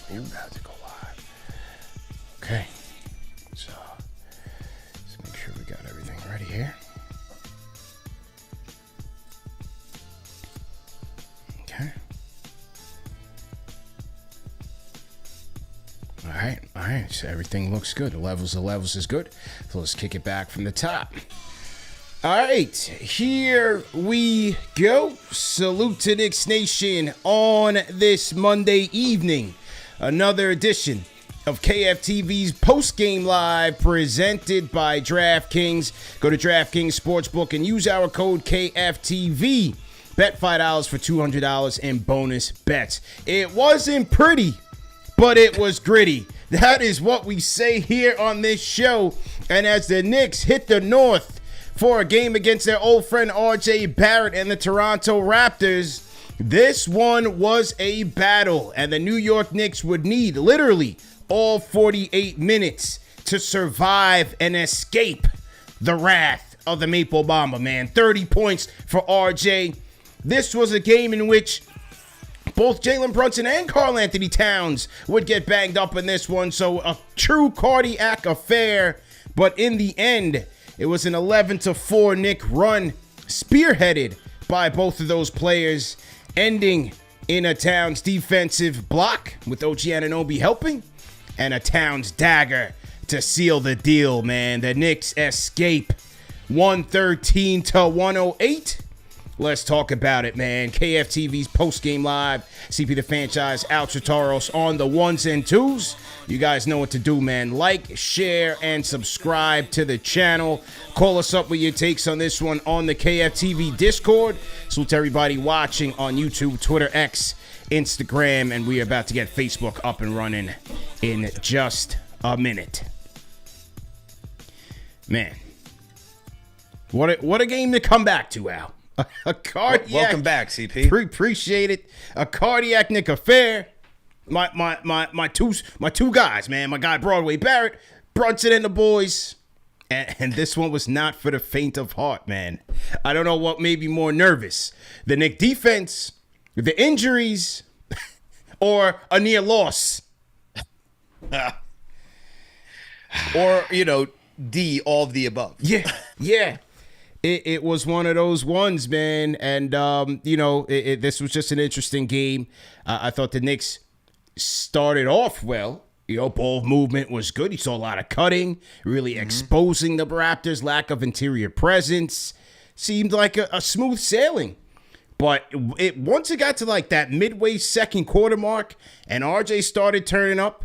About to go live. Okay. So let's make sure we got everything ready here. Okay. All right. So everything looks good. The levels is good. So let's kick it back from the top. All right, here we go. Salute to Knicks Nation on this Monday evening. Another edition of KFTV's postgame live presented by DraftKings. Go to DraftKings Sportsbook and use our code KFTV. Bet $5 for $200 in bonus bets. It wasn't pretty, but it was gritty. That is what we say here on this show. And as the Knicks hit the North for a game against their old friend RJ Barrett and the Toronto Raptors, this one was a battle, and the New York Knicks would need literally all 48 minutes to survive and escape the wrath of the Maple Mamba, man. 30 points for RJ. This was a game in which both Jalen Brunson and Karl-Anthony Towns would get banged up in this one, so a true cardiac affair. But in the end, it was an 11-4 Knick run, spearheaded by both of those players, ending in a Towns defensive block with OG Anunoby helping, and a Towns dagger to seal the deal, man. The Knicks escape 113-108. Let's talk about it, man. KFTV's postgame live. CP the Fanchise, Ultra Taros on the ones and twos. You guys know what to do, man. Like, share, and subscribe to the channel. Call us up with your takes on this one on the KFTV Discord. Salute to everybody watching on YouTube, Twitter, X, Instagram, and we are about to get Facebook up and running in just a minute. Man, what a game to come back to, Al. A cardiac. Welcome back, CP. Appreciate it. A cardiac Knick affair. My two guys, man. My guy Broadway Barrett, Brunson, and the boys. And this one was not for the faint of heart, man. I don't know what made me more nervous: the Knick defense, the injuries, or a near loss. Or D, all of the above. Yeah. It was one of those ones, man, and this was just an interesting game. I thought the Knicks started off well. Ball movement was good. You saw a lot of cutting, really exposing the Raptors' lack of interior presence. Seemed like a smooth sailing, but once it got to like that midway second quarter mark, and RJ started turning up,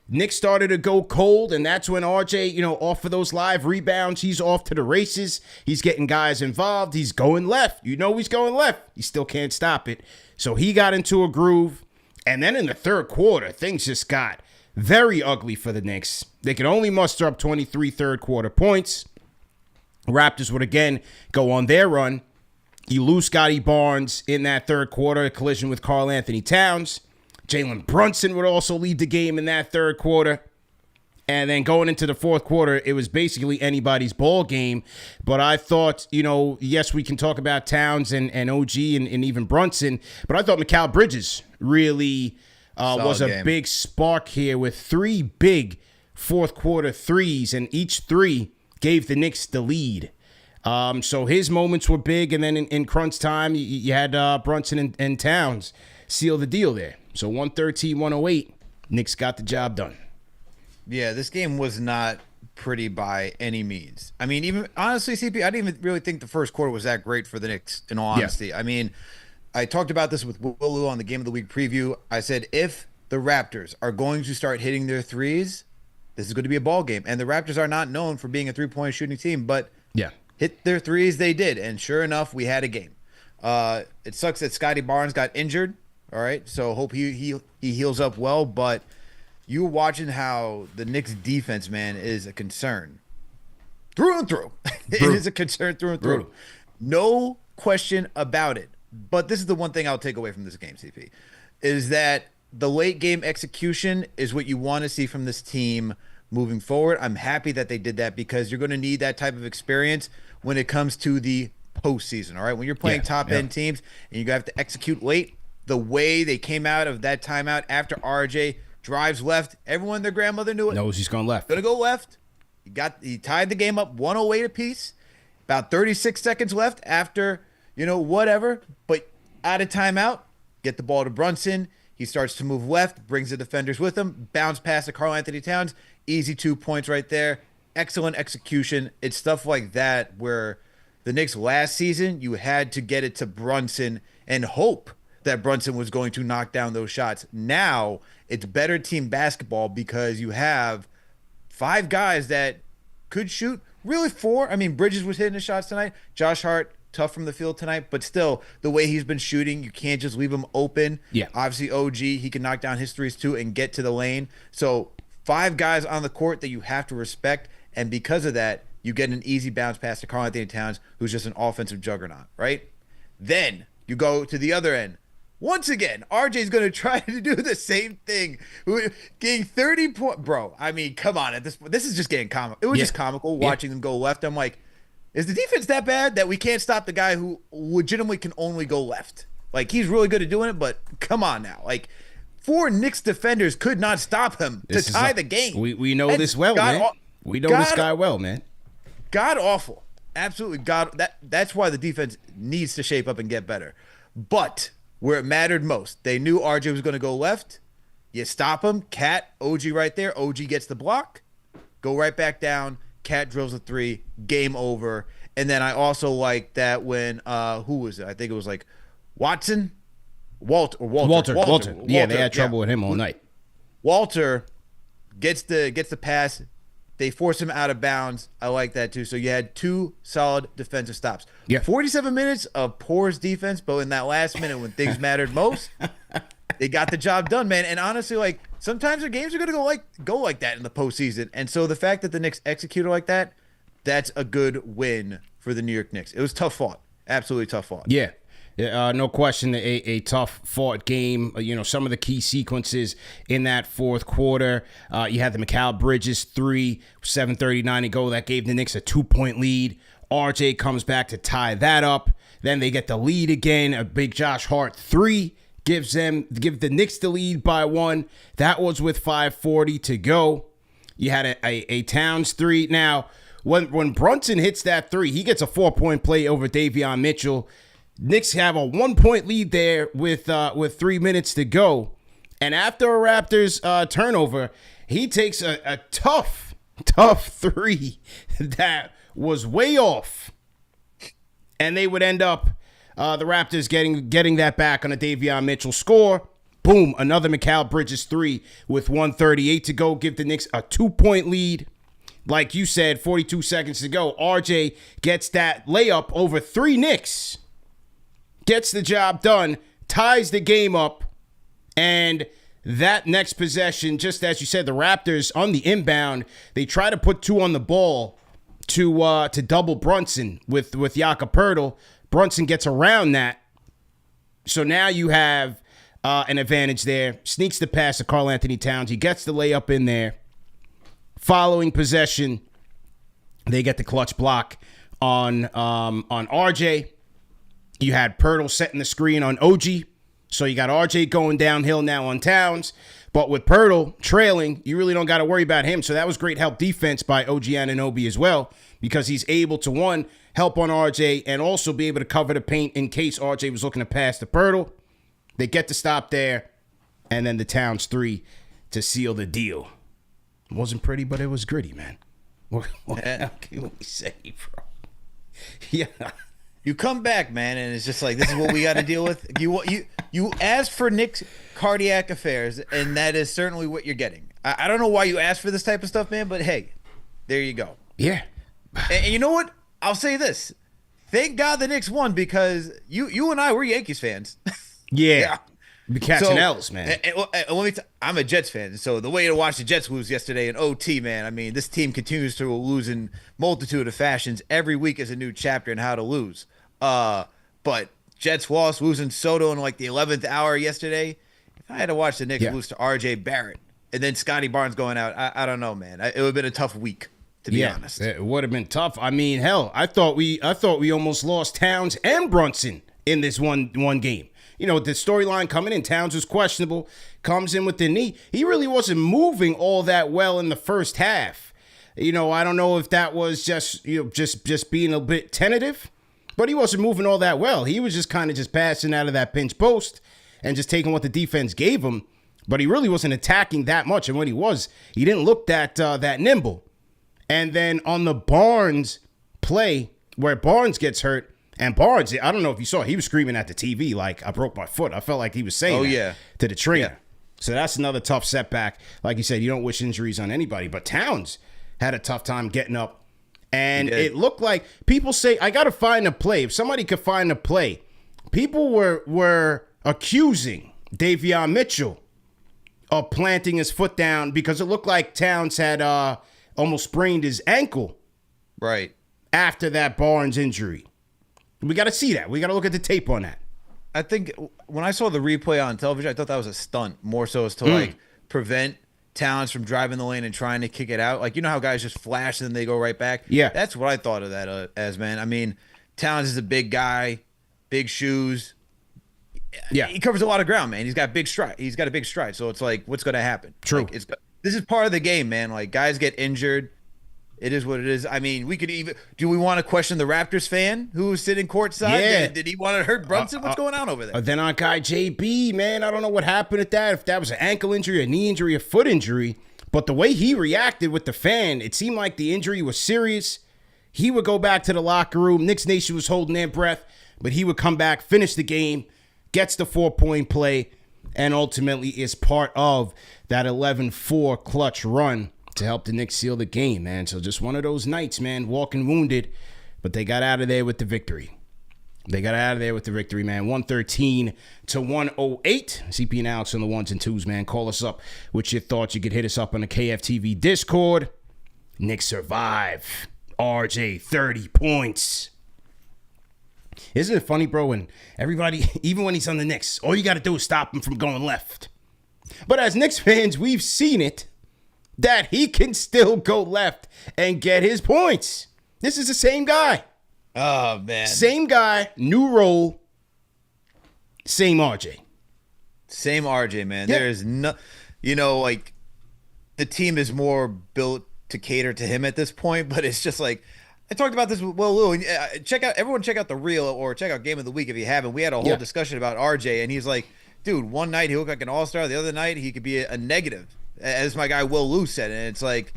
Knicks started to go cold, and that's when RJ, off of those live rebounds, he's off to the races. He's getting guys involved. He's going left. He's going left. He still can't stop it. So he got into a groove, and then in the third quarter, things just got very ugly for the Knicks. They could only muster up 23 third quarter points. Raptors would again go on their run. You lose Scotty Barnes in that third quarter, a collision with Karl-Anthony Towns. Jalen Brunson would also lead the game in that third quarter. And then going into the fourth quarter, it was basically anybody's ball game. But I thought, yes, we can talk about Towns and OG and even Brunson, but I thought Mikal Bridges really was a big spark here with three big fourth quarter threes, and each three gave the Knicks the lead. So his moments were big, and then in crunch time, you had Brunson and Towns seal the deal there. So 113-108, Knicks got the job done. Yeah, this game was not pretty by any means. I mean, even honestly, CP, I didn't even really think the first quarter was that great for the Knicks, in all honesty. Yeah. I mean, I talked about this with Willu on the Game of the Week preview. I said, if the Raptors are going to start hitting their threes, this is going to be a ball game. And the Raptors are not known for being a three-point shooting team, but hit their threes they did. And sure enough, we had a game. It sucks that Scotty Barnes got injured. All right, so hope he heals up well. But you were watching how the Knicks defense, man, is a concern through and through. It is a concern through and through. No question about it. But this is the one thing I'll take away from this game, CP, is that the late game execution is what you want to see from this team moving forward. I'm happy that they did that because you're going to need that type of experience when it comes to the postseason. All right, when you're playing top end teams and you have to execute late. The way they came out of that timeout after RJ drives left. Everyone, their grandmother knew it. Knows he's going left. Gonna go left. He tied the game up 108 apiece. About 36 seconds left after, whatever. But out of timeout, get the ball to Brunson. He starts to move left, brings the defenders with him, bounce pass to Karl-Anthony Towns. Easy 2 points right there. Excellent execution. It's stuff like that where the Knicks last season, you had to get it to Brunson and hope that Brunson was going to knock down those shots. Now, it's better team basketball because you have 5 guys that could shoot. Really 4. I mean, Bridges was hitting the shots tonight. Josh Hart, tough from the field tonight, but still, the way he's been shooting, you can't just leave him open. Yeah. Obviously, OG, he can knock down his threes too and get to the lane. So 5 guys on the court that you have to respect, and because of that, you get an easy bounce pass to Karl-Anthony Towns, who's just an offensive juggernaut, right? Then you go to the other end. Once again, RJ's going to try to do the same thing. Getting 30 points. Bro, I mean, come on. This is just getting comical. It was just comical watching them go left. I'm like, is the defense that bad that we can't stop the guy who legitimately can only go left? Like, he's really good at doing it, but come on now. Like, 4 Knicks defenders could not stop him to tie the game. We know this well, man. We know this guy well, man. God awful. Absolutely God. That's why the defense needs to shape up and get better. But where it mattered most, they knew RJ was going to go left. You stop him. Cat, OG right there. OG gets the block. Go right back down. Cat drills a 3, game over. And then I also like that when who was it? I think it was like Watson, Walter. Yeah, they had trouble with him all night. Walter gets the pass. They force him out of bounds. I like that too. So you had 2 solid defensive stops. Yeah. 47 minutes of porous defense, but in that last minute when things mattered most, they got the job done, man. And honestly, like, sometimes the games are gonna go like that in the postseason. And so the fact that the Knicks executed like that, that's a good win for the New York Knicks. It was tough fought, absolutely tough fought. Yeah. No question, a tough fought game. Some of the key sequences in that fourth quarter. You had the Mikal Bridges 3, 7:39 to go. That gave the Knicks a 2-point lead. RJ comes back to tie that up. Then they get the lead again. A big Josh Hart 3 give the Knicks the lead by 1. That was with 5:40 to go. You had a Towns 3. Now, when Brunson hits that 3, he gets a 4-point play over Davion Mitchell. Knicks have a 1-point lead there with 3 minutes to go. And after a Raptors turnover, he takes a tough 3 that was way off. And they would end up, the Raptors getting that back on a Davion Mitchell score. Boom, another Mikal Bridges 3 with 1:38 to go. Give the Knicks a 2-point lead. Like you said, 42 seconds to go. RJ gets that layup over 3 Knicks. Gets the job done, ties the game up, and that next possession, just as you said, the Raptors on the inbound, they try to put 2 on the ball to double Brunson with Jakob Poeltl. Brunson gets around that, so now you have an advantage there. Sneaks the pass to Karl-Anthony Towns. He gets the layup in there. Following possession, they get the clutch block on RJ. You had Poeltl setting the screen on OG. So you got RJ going downhill now on Towns. But with Poeltl trailing, you really don't got to worry about him. So that was great help defense by OG Anunoby as well, because he's able to, 1, help on RJ and also be able to cover the paint in case RJ was looking to pass to Poeltl. They get the stop there. And then the Towns 3 to seal the deal. It wasn't pretty, but it was gritty, man. What can we say, bro? Yeah. You come back, man, and it's just like, this is what we got to deal with. You asked for Knicks cardiac affairs, and that is certainly what you're getting. I don't know why you asked for this type of stuff, man, but hey, there you go. Yeah. And you know what? I'll say this. Thank God the Knicks won, because you and I were Yankees fans. Yeah. Be catching L's, man. I'm a Jets fan, so the way to watch the Jets lose yesterday in OT, man, I mean, this team continues to lose in multitude of fashions. Every week is a new chapter in how to lose. But Jets lost, losing Soto in like the 11th hour yesterday. If I had to watch the Knicks lose to RJ Barrett and then Scotty Barnes going out, I don't know, man. It would have been a tough week, to be honest. It would have been tough. I mean, hell, I thought we almost lost Towns and Brunson in this one game. the storyline coming in. Towns was questionable, comes in with the knee. He really wasn't moving all that well in the first half. I don't know if that was just being a bit tentative, but he wasn't moving all that well. He was just kind of just passing out of that pinch post and just taking what the defense gave him. But he really wasn't attacking that much. And when he was, he didn't look that nimble. And then on the Barnes play where Barnes gets hurt, and Barnes, I don't know if you saw, he was screaming at the TV like, I broke my foot. I felt like he was saying to the trainer. Yeah. So that's another tough setback. Like you said, you don't wish injuries on anybody. But Towns had a tough time getting up. And it looked like people say, I got to find a play. If somebody could find a play, people were accusing Davion Mitchell of planting his foot down because it looked like Towns had almost sprained his ankle right after that Barnes injury. We got to see that. We got to look at the tape on that. I think when I saw the replay on television, I thought that was a stunt more so as to like prevent Towns from driving the lane and trying to kick it out. Like, how guys just flash and then they go right back? Yeah. That's what I thought of that as, man. I mean, Towns is a big guy, big shoes. Yeah. He covers a lot of ground, man. He's got a big stride. So it's like, what's going to happen? True. Like, this is part of the game, man. Like, guys get injured. It is what it is. I mean, do we want to question the Raptors fan who was sitting courtside? Yeah. Did he want to hurt Brunson? What's going on over there? Then our guy JB, man, I don't know what happened at that. If that was an ankle injury, a knee injury, a foot injury. But the way he reacted with the fan, it seemed like the injury was serious. He would go back to the locker room. Knicks Nation was holding their breath, but he would come back, finish the game, gets the 4-point play, and ultimately is part of that 11-4 clutch run to help the Knicks seal the game, man. So just one of those nights, man, walking wounded, but they got out of there with the victory. Man. 113-108. CP and Alex on the ones and twos, man. Call us up with your thoughts. You could hit us up on the KFTV Discord. Knicks survive. RJ, 30 points. Isn't it funny, bro, when everybody, even when he's on the Knicks, all you got to do is stop him from going left. But as Knicks fans, we've seen it, that he can still go left and get his points. This is the same guy. Oh, man. Same guy, new role, same RJ. Same RJ, man. Yeah. There is no, like, the team is more built to cater to him at this point, but it's just like, I talked about this with Will Lou. And check out the reel or check out Game of the Week if you haven't. We had a whole discussion about RJ, and he's like, dude, one night he looked like an all-star. The other night he could be a negative, as my guy Will Lou said. And it's like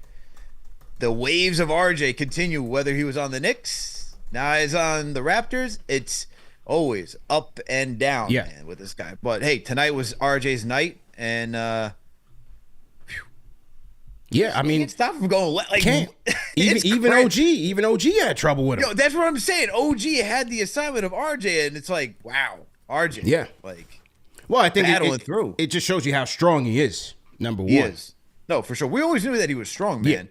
the waves of RJ continue, whether he was on the Knicks, now he's on the Raptors. It's always up and down, man, with this guy. But, hey, tonight was RJ's night, and yeah, I mean, can't stop him from going left. Like, can't. Even OG had trouble with him. Yo, that's what I'm saying. OG had the assignment of RJ, and it's like, wow, RJ. Yeah. Like, well, I think battling through. It just shows you how strong he is, number one. He is. No, for sure. We always knew that he was strong, man. Yeah.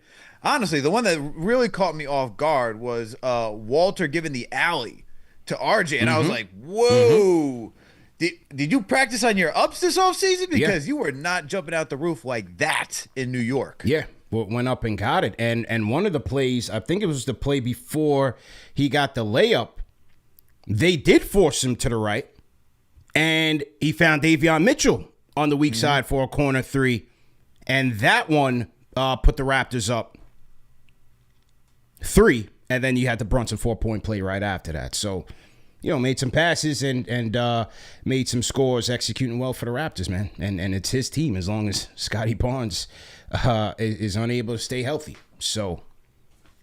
Honestly, the one that really caught me off guard was Walter giving the alley to RJ, and I was like, whoa. Did you practice on your ups this offseason? Because you were not jumping out the roof like that in New York. Yeah, well, went up and got it. And one of the plays, I think it was the play before he got the layup, they did force him to the right, and he found Davion Mitchell on the weak side for a corner three, and that one put the Raptors up 3, and then you had the Brunson 4-point play right after that. So, made some passes and made some scores, executing well for the Raptors, man. And it's his team as long as Scotty Barnes is unable to stay healthy. So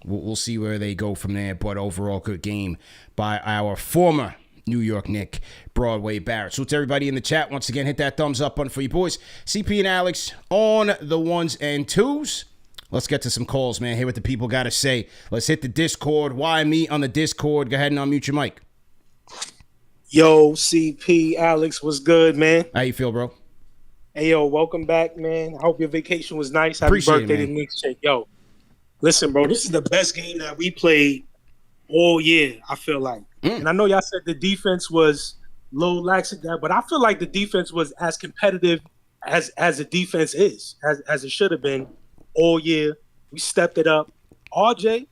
we'll see where they go from there. But overall, good game by our former New York Knick, Broadway Barrett. So to everybody in the chat, once again, hit that thumbs up button for you boys. CP and Alex on the ones and twos. Let's get to some calls, man. Hear what the people got to say. Let's hit the Discord. Why me on the Discord? Go ahead and unmute your mic. Yo, CP, Alex, what's good, man? How you feel, bro? Hey, yo, welcome back, man. I hope your vacation was nice. Happy Appreciate birthday it, to Knicks chick. Yo, listen, bro, this is the best game that we played all year, I feel like. And I know y'all said the defense was low lax at that, but I feel like the defense was as competitive as the defense is, as it should have been all year. We stepped it up. RJ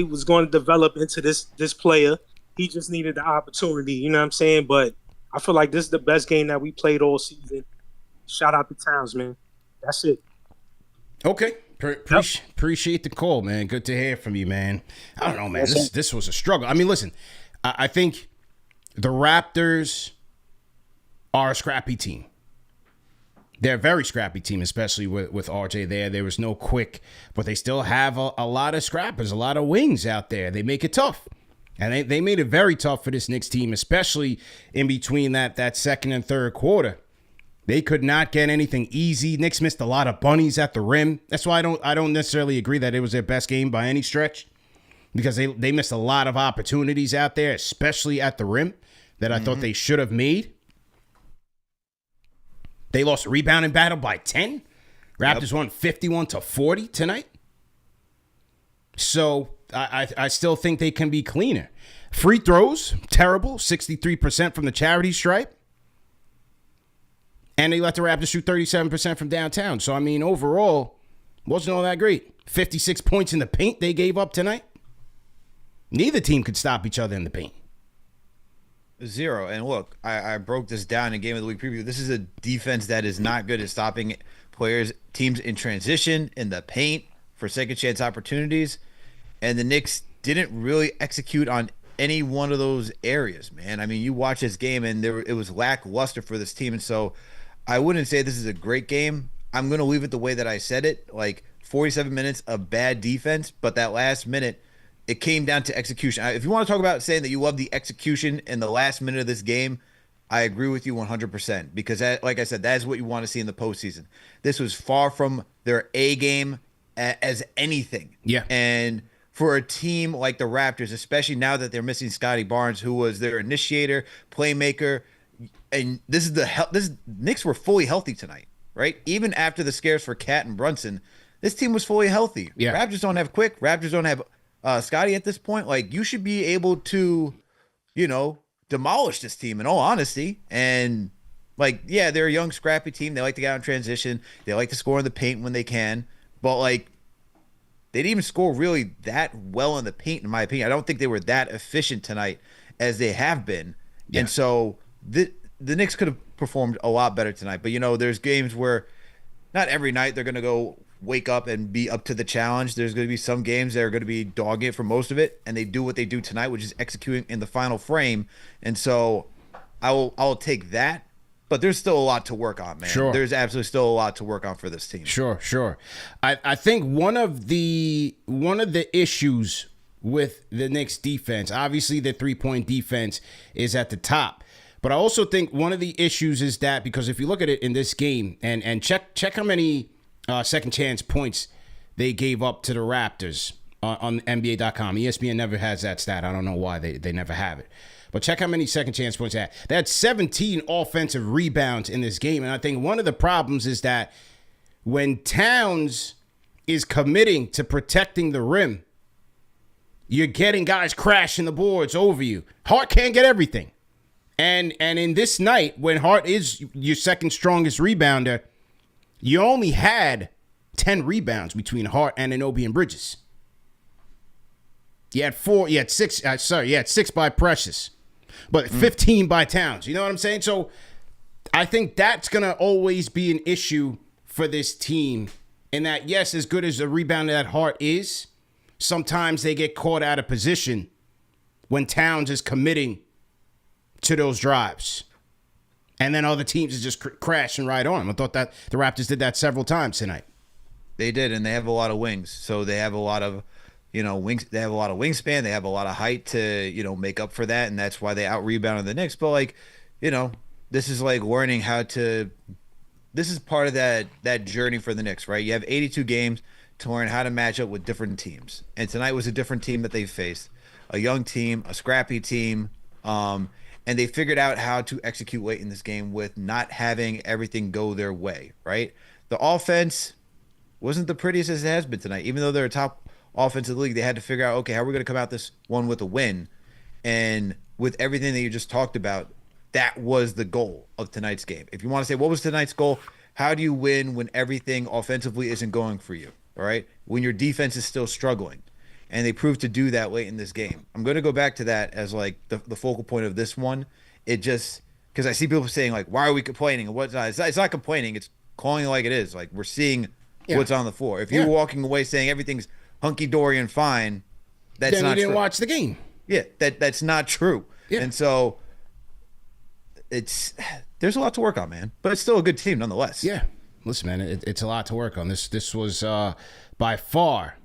was going to develop into this player. He just needed the opportunity, you know what I'm saying? But I feel like this is the best game that we played all season. Shout out to Towns, man. That's it. Okay. Appreciate the call, man. Good to hear from you, man. I don't know, man. This was a struggle. I mean, listen, I think the Raptors are a scrappy team. They're a very scrappy team, especially with RJ there. There was no quick, but they still have a lot of scrappers, a lot of wings out there. They make it tough. And they made it very tough for this Knicks team, especially in between that second and third quarter. They could not get anything easy. Knicks missed a lot of bunnies at the rim. That's why I don't necessarily agree that it was their best game by any stretch, because they missed a lot of opportunities out there, especially at the rim, that I thought they should have made. They lost a rebounding battle by 10. Raptors won 51-40 tonight. So I still think they can be cleaner. Free throws, terrible, 63% from the charity stripe. And they let the Raptors shoot 37% from downtown. So, I mean, overall, wasn't all that great. 56 points in the paint they gave up tonight. Neither team could stop each other in the paint. 0. And look, I broke this down in Game of the Week preview. This is a defense that is not good at stopping teams in transition, in the paint, for second chance opportunities. And the Knicks didn't really execute on any one of those areas, man. I mean, you watch this game, and it was lackluster for this team. And so I wouldn't say this is a great game. I'm going to leave it the way that I said it, like 47 minutes of bad defense, but that last minute, it came down to execution. If you want to talk about saying that you love the execution in the last minute of this game, I agree with you 100%, because that, like I said, that is what you want to see in the postseason. This was far from their A game as anything. Yeah. And for a team like the Raptors, especially now that they're missing Scotty Barnes, who was their initiator, playmaker, and this Knicks were fully healthy tonight, right? Even after the scares for Cat and Brunson, this team was fully healthy. Yeah. Raptors don't have Quick. Raptors don't have Scotty at this point. Like, you should be able to, demolish this team in all honesty. And like, yeah, they're a young, scrappy team. They like to get out in transition. They like to score in the paint when they can. But like, they didn't even score really that well in the paint, in my opinion. I don't think they were that efficient tonight as they have been. Yeah. And so the Knicks could have performed a lot better tonight. But, there's games where not every night they're going to go wake up and be up to the challenge. There's going to be some games that are going to be dogging it for most of it, and they do what they do tonight, which is executing in the final frame. And so I'll take that. But there's still a lot to work on, man. Sure. There's absolutely still a lot to work on for this team. Sure. I think one of the issues with the Knicks defense, obviously the 3-point defense is at the top. But I also think one of the issues is that, because if you look at it in this game and check how many second chance points they gave up to the Raptors on NBA.com. ESPN never has that stat. I don't know why they never have it. But check how many second chance points they had. They had 17 offensive rebounds in this game. And I think one of the problems is that when Towns is committing to protecting the rim, you're getting guys crashing the boards over you. Hart can't get everything. And in this night, when Hart is your second strongest rebounder, you only had 10 rebounds between Hart and Anunoby and Bridges. You had six by Precious, but 15 by Towns. You know what I'm saying? So I think that's going to always be an issue for this team, in that, yes, as good as a rebounder that Hart is, sometimes they get caught out of position when Towns is committing to those drives. And then other teams is just crashing right on them. I thought that the Raptors did that several times tonight. They did, and they have a lot of wings. So they have a lot of, wings. They have a lot of wingspan. They have a lot of height to, make up for that, and that's why they out-rebounded the Knicks. But, like, this is like learning how to – this is part of that journey for the Knicks, right? You have 82 games to learn how to match up with different teams. And tonight was a different team that they faced. A young team, a scrappy team, and they figured out how to execute late in this game with not having everything go their way, right? The offense wasn't the prettiest as it has been tonight. Even though they're a top offense of the league, they had to figure out, okay, how are we going to come out this one with a win? And with everything that you just talked about, that was the goal of tonight's game. If you want to say, what was tonight's goal? How do you win when everything offensively isn't going for you, all right? When your defense is still struggling. And they proved to do that late in this game. I'm going to go back to that as like the focal point of this one. It just because I see people saying like, why are we complaining? And what's not? It's not complaining. It's calling it like it is. Like we're seeing what's on the floor. If you're walking away saying everything's hunky dory and fine, that's then not you didn't true. watch the game. Yeah, that's not true. Yeah. And so there's a lot to work on, man. But it's still a good team nonetheless. Yeah. Listen, man, it's a lot to work on. This was by far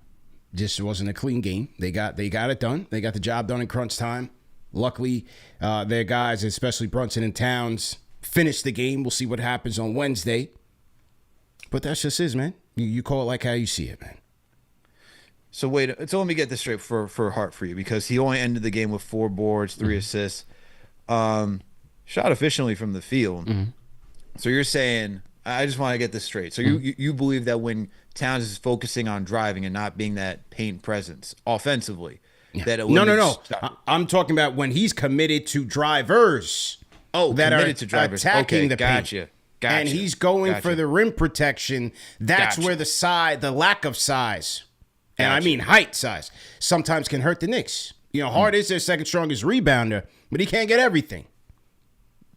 just wasn't a clean game. They got it done. They got the job done in crunch time. Luckily, their guys, especially Brunson and Towns, finished the game. We'll see what happens on Wednesday. But that's just is, man. You call it like how you see it, man. So let me get this straight for Hart for you, because he only ended the game with 4 boards, 3 assists, shot efficiently from the field. So you're saying, I just want to get this straight. So you believe that when Towns is focusing on driving and not being that paint presence offensively, that it no. I'm talking about when he's committed to drivers. That are attacking the paint. Gotcha. And he's going for the rim protection. That's where the lack of size, and I mean height size, sometimes can hurt the Knicks. Hart is their second strongest rebounder, but he can't get everything.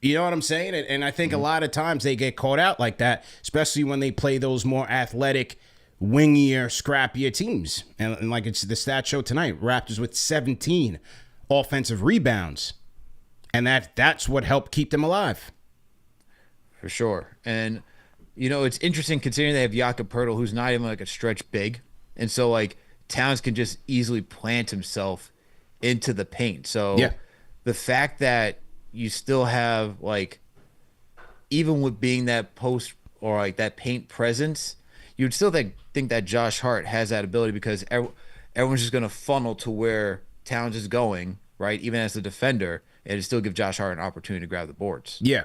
You know what I'm saying? And I think a lot of times they get caught out like that, especially when they play those more athletic, wingier, scrappier teams. And like it's the stat show tonight, Raptors with 17 offensive rebounds. And that's what helped keep them alive. For sure. And, it's interesting considering they have Jakob Poeltl, who's not even like a stretch big. And so, like, Towns can just easily plant himself into the paint. So the fact that you still have, like, even with being that post or like that paint presence, you'd still think that Josh Hart has that ability, because everyone's just going to funnel to where Towns is going, right? Even as a defender, and still give Josh Hart an opportunity to grab the boards. Yeah.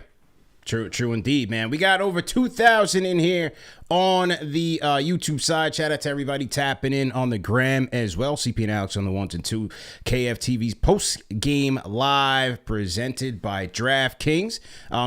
True indeed, man. We got over 2,000 in here on the YouTube side. Shout out to everybody tapping in on the gram as well. CP and Alex on the 1s and 2. KFTV's post-game live presented by DraftKings.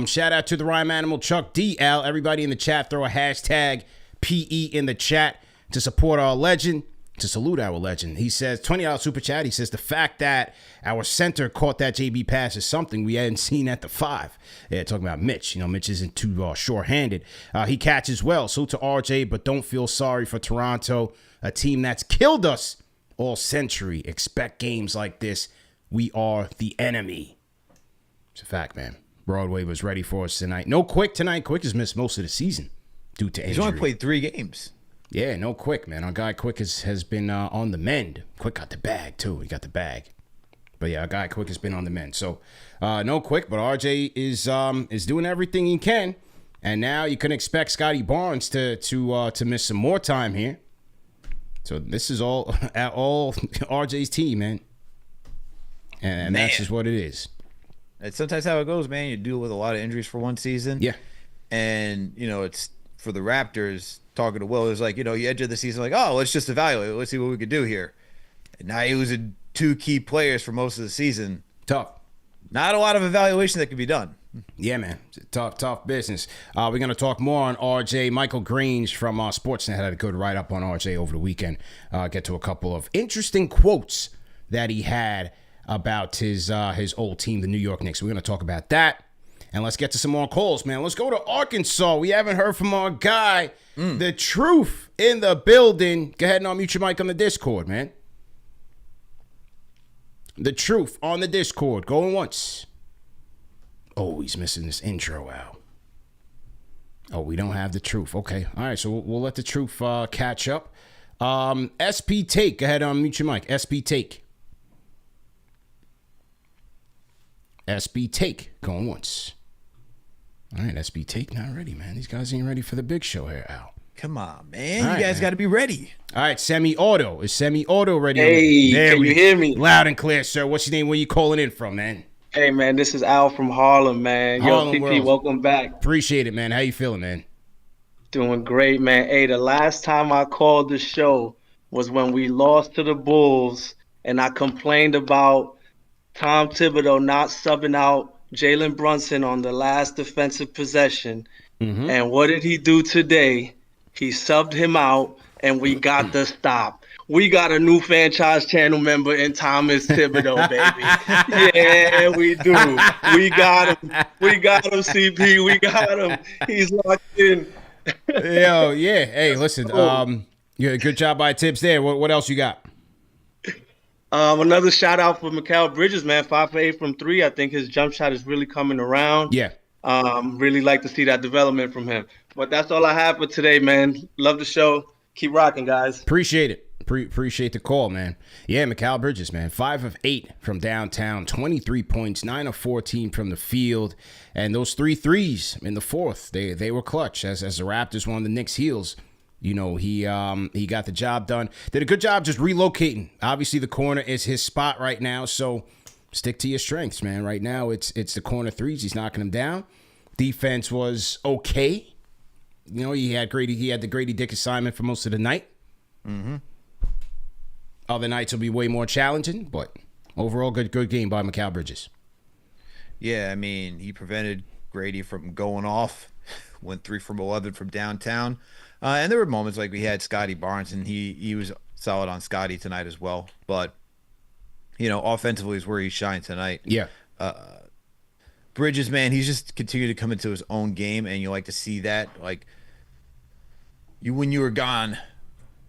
Shout out to the Rhyme Animal, Chuck D. Al. Everybody in the chat, throw a hashtag PE in the chat to support our legend. To salute our legend. He says, $20 super chat. He says, the fact that our center caught that JB pass is something we hadn't seen at the 5. Yeah, talking about Mitch. Mitch isn't too short-handed. He catches well. So to RJ, but don't feel sorry for Toronto, a team that's killed us all century. Expect games like this. We are the enemy. It's a fact, man. Broadway was ready for us tonight. No Quick tonight. Quick has missed most of the season due to injury. He's only played 3 games. Yeah, no Quick, man. Our guy Quick has been on the mend. Quick got the bag, too. He got the bag. But, yeah, our guy Quick has been on the mend. So, no Quick, but RJ is doing everything he can. And now you can expect Scotty Barnes to miss some more time here. So, this is all RJ's team, man. And that's just what it is. It's sometimes how it goes, man. You deal with a lot of injuries for one season. Yeah. And, it's for the Raptors, talking to Will, it was like, you edge of the season, like, oh, let's just evaluate. Let's see what we could do here. And now he was 2 key players for most of the season. Tough. Not a lot of evaluation that could be done. Yeah, man. Tough business. We're going to talk more on RJ. Michael Grange from Sportsnet had a good write-up on RJ over the weekend. Get to a couple of interesting quotes that he had about his old team, the New York Knicks. We're going to talk about that. And let's get to some more calls, man. Let's go to Arkansas. We haven't heard from our guy, The Truth, in the building. Go ahead and unmute your mic on the Discord, man. The Truth on the Discord. Going once. Oh, he's missing this intro out. Oh, we don't have The Truth. Okay. All right, so we'll let The Truth catch up. SP Take. Go ahead and unmute your mic. SP Take. SB Take. Going once. All right, SB Take not ready, man. These guys ain't ready for the big show here, Al. Come on, man. All you guys got to be ready. All right, Semi-Auto. Is Semi-Auto ready? Hey, can you hear me? Loud and clear, sir. What's your name? Where you calling in from, man? Hey, man, this is Al from Harlem, man. Harlem Yo, TP, welcome back. Appreciate it, man. How you feeling, man? Doing great, man. Hey, the last time I called the show was when we lost to the Bulls, and I complained about Tom Thibodeau not subbing out Jalen Brunson on the last defensive possession. And what did he do today? He subbed him out, and we got the stop. we got a new franchise channel member in Thomas Thibodeau, baby. Yeah, we do. We got him. We got him, CP. We got him. He's locked in. Yo, yeah. Hey, listen. Yeah, good job by Tibbs there. What else you got? Another shout out for Mikal Bridges, man. 5 for 8 from 3. I think his jump shot is really coming around. Yeah. Really like to see that development from him. But that's all I have for today, man. Love the show. Keep rocking, guys. Appreciate it. Appreciate the call, man. Yeah, Mikal Bridges, man. 5 of 8 from downtown, 23 points, 9 of 14 from the field. And those 3 threes in the fourth, they were clutch as the Raptors won the Knicks' heels. You know, he got the job done. Did a good job just relocating. Obviously, the corner is his spot right now, so stick to your strengths, man. Right now, it's the corner threes. He's knocking them down. Defense was okay. You know, he had the Grady Dick assignment for most of the night. Mm-hmm. Other nights will be way more challenging, but overall, good game by Mikal Bridges. Yeah, I mean, he prevented Grady from going off. Went 3 from 11 from downtown. And there were moments like we had Scotty Barnes, and he was solid on Scotty tonight as well. But, you know, offensively is where he shined tonight. Yeah. Bridges, man, he's just continued to come into his own game, and you like to see that. Like, when you were gone,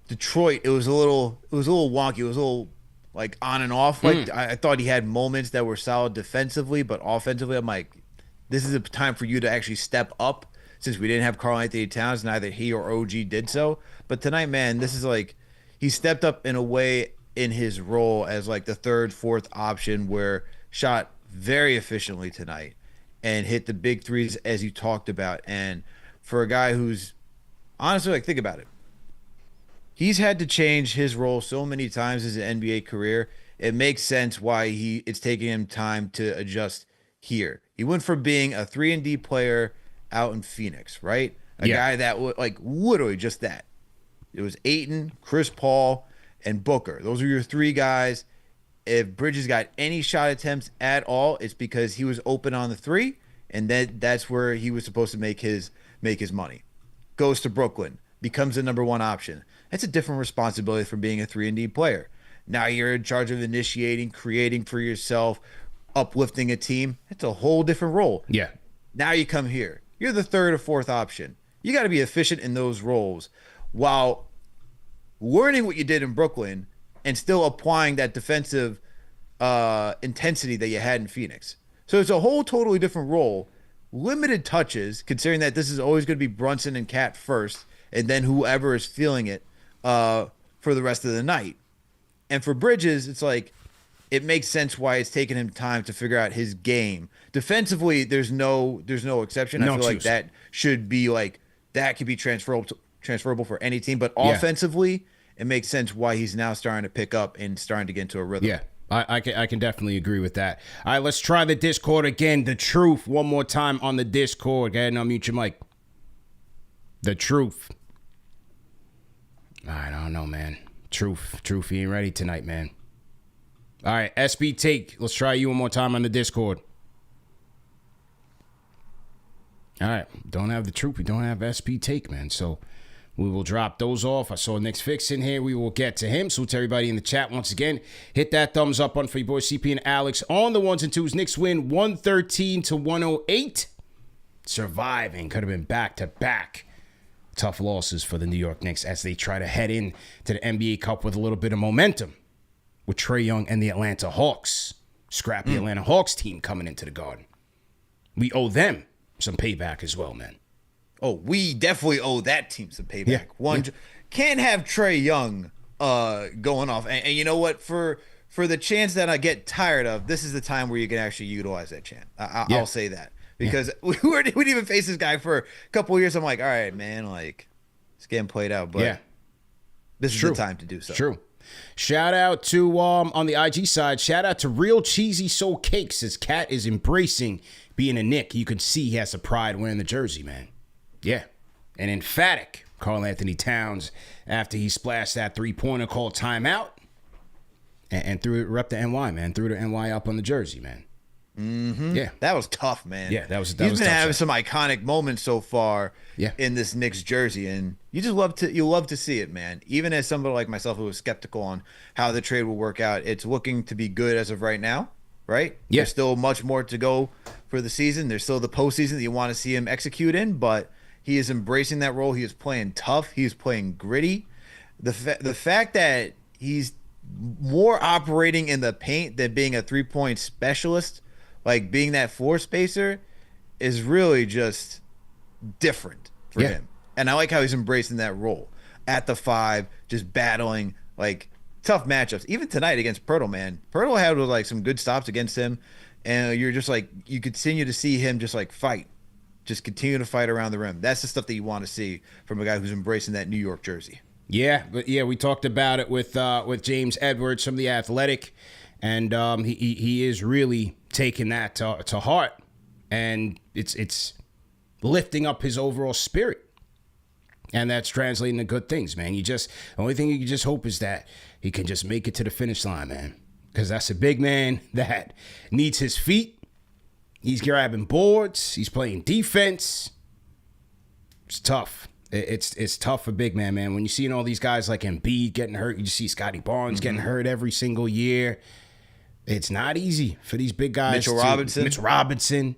Detroit, it was a little wonky. It was a little like on and off. Like I thought he had moments that were solid defensively, but offensively, I'm like, this is a time for you to actually step up. Since we didn't have Karl-Anthony Towns, neither he or OG did so. But tonight, man, this is like he stepped up in a way in his role as like the third, fourth option where shot very efficiently tonight and hit the big threes as you talked about. And for a guy who's honestly, like, think about it. He's had to change his role so many times in his NBA career. It makes sense why it's taking him time to adjust here. He went from being a 3-and-D player out in Phoenix, right? A guy that would like literally just that. It was Ayton, Chris Paul, and Booker. Those are your 3 guys. If Bridges got any shot attempts at all, it's because he was open on the 3, and that's where he was supposed to make his money. Goes to Brooklyn, becomes the number 1 option. That's a different responsibility from being a 3-and-D player. Now you're in charge of initiating, creating for yourself, uplifting a team. It's a whole different role. Yeah. Now you come here. You're the third or fourth option. You got to be efficient in those roles while learning what you did in Brooklyn and still applying that defensive intensity that you had in Phoenix. So it's a whole totally different role. Limited touches, considering that this is always going to be Brunson and Cat first, and then whoever is feeling it for the rest of the night. And for Bridges, it's like it makes sense why it's taken him time to figure out his game. Defensively, there's no exception. I feel like that should be like that could be transferable for any team. But offensively, it makes sense why he's now starting to pick up and starting to get into a rhythm. Yeah, I can definitely agree with that. All right, let's try the Discord again. The Truth, one more time on the Discord. Go ahead and unmute your mic. The Truth. I don't know, man. Truth, he ain't ready tonight, man. All right, SB Take. Let's try you one more time on the Discord. All right, don't have the Truth. We don't have SB Take, man. So we will drop those off. I saw Knicks Fix in here. We will get to him. So to everybody in the chat once again, hit that thumbs up button for your boys CP and Alex on the 1s and 2s. Knicks win 113-108. Surviving. Could have been back-to-back tough losses for the New York Knicks as they try to head in to the NBA Cup with a little bit of momentum. With Trae Young and the Atlanta Hawks. Scrappy Atlanta Hawks team coming into the Garden. We owe them some payback as well, man. Oh, we definitely owe that team some payback. Can't have Trae Young going off. And you know what? For the chance that I get tired of, this is the time where you can actually utilize that chance. I'll say that. Because we didn't even face this guy for a couple of years. I'm like, all right, man, like, it's getting played out. But this is the time to do so. True. Shout out to, on the IG side, shout out to Real Cheesy Soul Cakes. His cat is embracing being a Knick. You can see he has a pride wearing the jersey, man. Yeah. An emphatic Karl-Anthony Towns after he splashed that 3-pointer called timeout and threw it up to NY, man. Threw the NY up on the jersey, man. Mm-hmm. Yeah. That was tough, man. Yeah, that was He's been tough having shot. some iconic moments so far in this Knicks jersey, and you love to see it, man. Even as somebody like myself who was skeptical on how the trade will work out, it's looking to be good as of right now, right? Yeah. There's still much more to go for the season. There's still the postseason that you want to see him execute in, but he is embracing that role. He is playing tough. He is playing gritty. The fact that he's more operating in the paint than being a 3-point specialist, like being that floor spacer, is really just different for him. And I like how he's embracing that role at the 5, just battling like tough matchups. Even tonight against Pirtle, man. Pirtle had like some good stops against him, and you're just like, you continue to see him just like fight. Just continue to fight around the rim. That's the stuff that you want to see from a guy who's embracing that New York jersey. Yeah, but we talked about it with James Edwards from The Athletic, and he is really taking that to heart, and it's lifting up his overall spirit, and that's translating to good things, man. The only thing you can just hope is that he can just make it to the finish line, man, because that's a big man that needs his feet. He's grabbing boards. He's playing defense. It's tough. It's tough for big man. When you see all these guys like Embiid getting hurt, you just see Scotty Barnes getting hurt every single year. It's not easy for these big guys. Mitchell Robinson,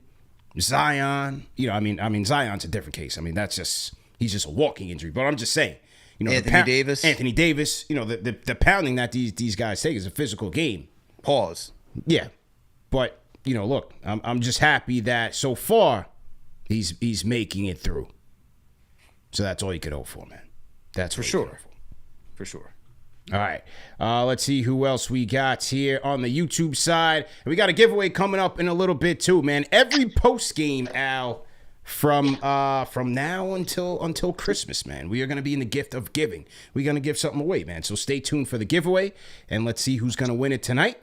Zion. Zion's a different case. He's just a walking injury. But I'm just saying, Anthony Davis. The pounding that these guys take is a physical game. Pause. Yeah, but look, I'm just happy that so far he's making it through. So that's all you could hope for, man. That's for sure. For sure. All right. Let's see who else we got here on the YouTube side. And we got a giveaway coming up in a little bit too, man. Every post game, Al, from now until Christmas, man. We are going to be in the gift of giving. We're going to give something away, man. So stay tuned for the giveaway, and let's see who's going to win it tonight.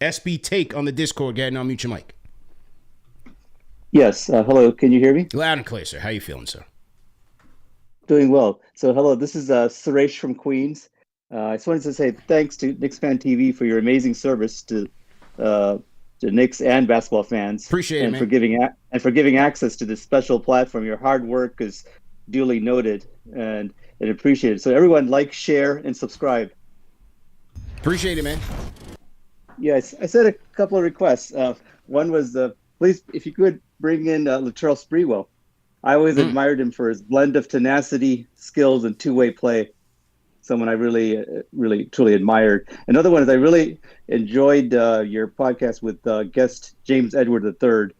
SB Take on the Discord. Go ahead and unmute your mic. Yes. Hello. Can you hear me? Loud and clear, sir. How you feeling, sir? Doing well. So, hello. This is Surache from Queens. I just wanted to say thanks to KnicksFanTV for your amazing service to Knicks and basketball fans. Appreciate it, man. For giving access to this special platform. Your hard work is duly noted and appreciated. So, everyone, like, share, and subscribe. Appreciate it, man. Yes, I said a couple of requests. One was, please, if you could bring in Latrell Sprewell. I always admired him for his blend of tenacity, skills, and two-way play. Someone I really, really, truly admired. Another one is I really enjoyed your podcast with guest James Edward III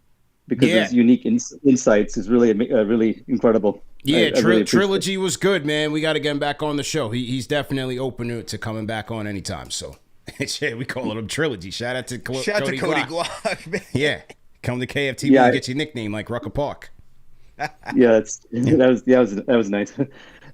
because his unique insights is really, really incredible. Yeah, Trilogy was good, man. We got to get him back on the show. He's definitely open to coming back on anytime. So we call him Trilogy. Shout out to Cody Glock, man. Yeah, come to KFTV and get your nickname like Rucker Park. Yeah, that was nice.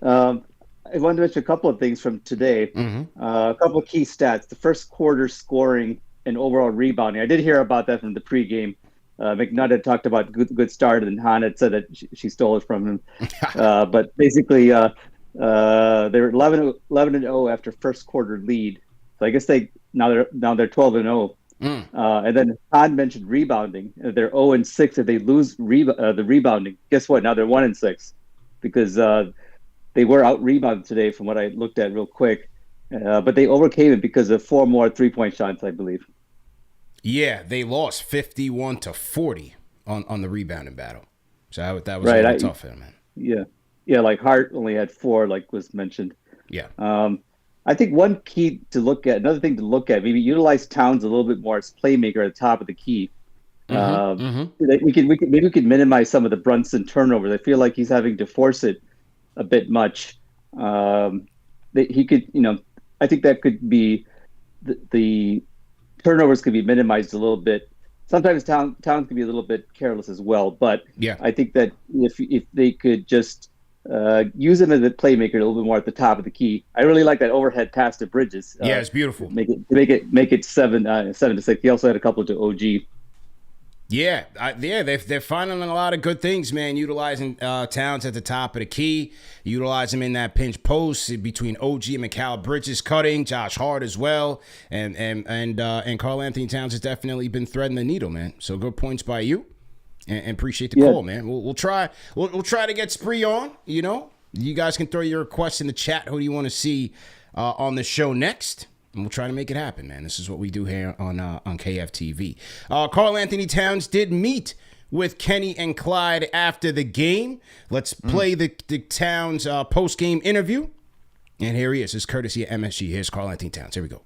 I wanted to mention a couple of things from today. A couple of key stats: the first quarter scoring and overall rebounding. I did hear about that from the pregame. McNutt had talked about good start, and Han had said that she stole it from him. But basically, they were 11-0 after first quarter lead. So I guess they're 12-0. And then Han mentioned rebounding. They're 0-6 if they lose the rebounding. Guess what? Now they're 1-6 because they were out rebounded today from what I looked at real quick. But they overcame it because of 4 more 3-point shots, I believe. Yeah, they lost 51-40 on the rebounding battle. So that was really tough for them, man. Yeah, like Hart only had 4, like was mentioned. Yeah. I think another thing to look at, maybe utilize Towns a little bit more as playmaker at the top of the key. We could minimize some of the Brunson turnovers. I feel like he's having to force it a bit much. He could, I think that could be the turnovers could be minimized a little bit. Sometimes Towns can be a little bit careless as well, but I think that if they could just use him as a playmaker a little bit more at the top of the key. I really like that overhead pass to Bridges. It's beautiful. Make it 7-6. He also had a couple to OG. Yeah, they're finding a lot of good things, man. Utilizing Towns at the top of the key, utilize him in that pinch post between OG and Mikal Bridges cutting, Josh Hart as well, and Karl Anthony Towns has definitely been threading the needle, man. So good points by you, and appreciate the call, man. We'll try to get Spree on. You know, you guys can throw your requests in the chat. Who do you want to see on the show next? And we'll try to make it happen, man. This is what we do here on KFTV. Karl Anthony Towns did meet with Kenny and Clyde after the game. Let's play the Towns post-game interview. And here he is. It's courtesy of MSG. Here's Karl Anthony Towns. Here we go.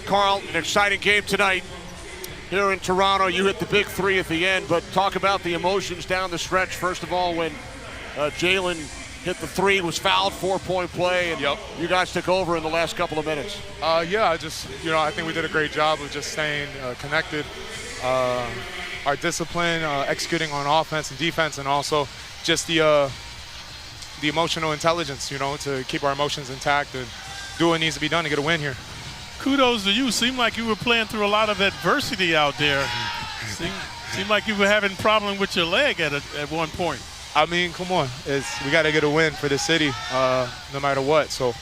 Karl, an exciting game tonight here in Toronto. You hit the big three at the end, but talk about the emotions down the stretch. First of all, when Jalen hit the three, was fouled, 4-point play, and you guys took over in the last couple of minutes. I think we did a great job of just staying connected. Our discipline, executing on offense and defense, and also just the emotional intelligence, to keep our emotions intact and do what needs to be done to get a win here. Kudos to you. Seemed like you were playing through a lot of adversity out there. Seemed like you were having problem with your leg at one point. I mean, come on. We got to get a win for the city, no matter what. So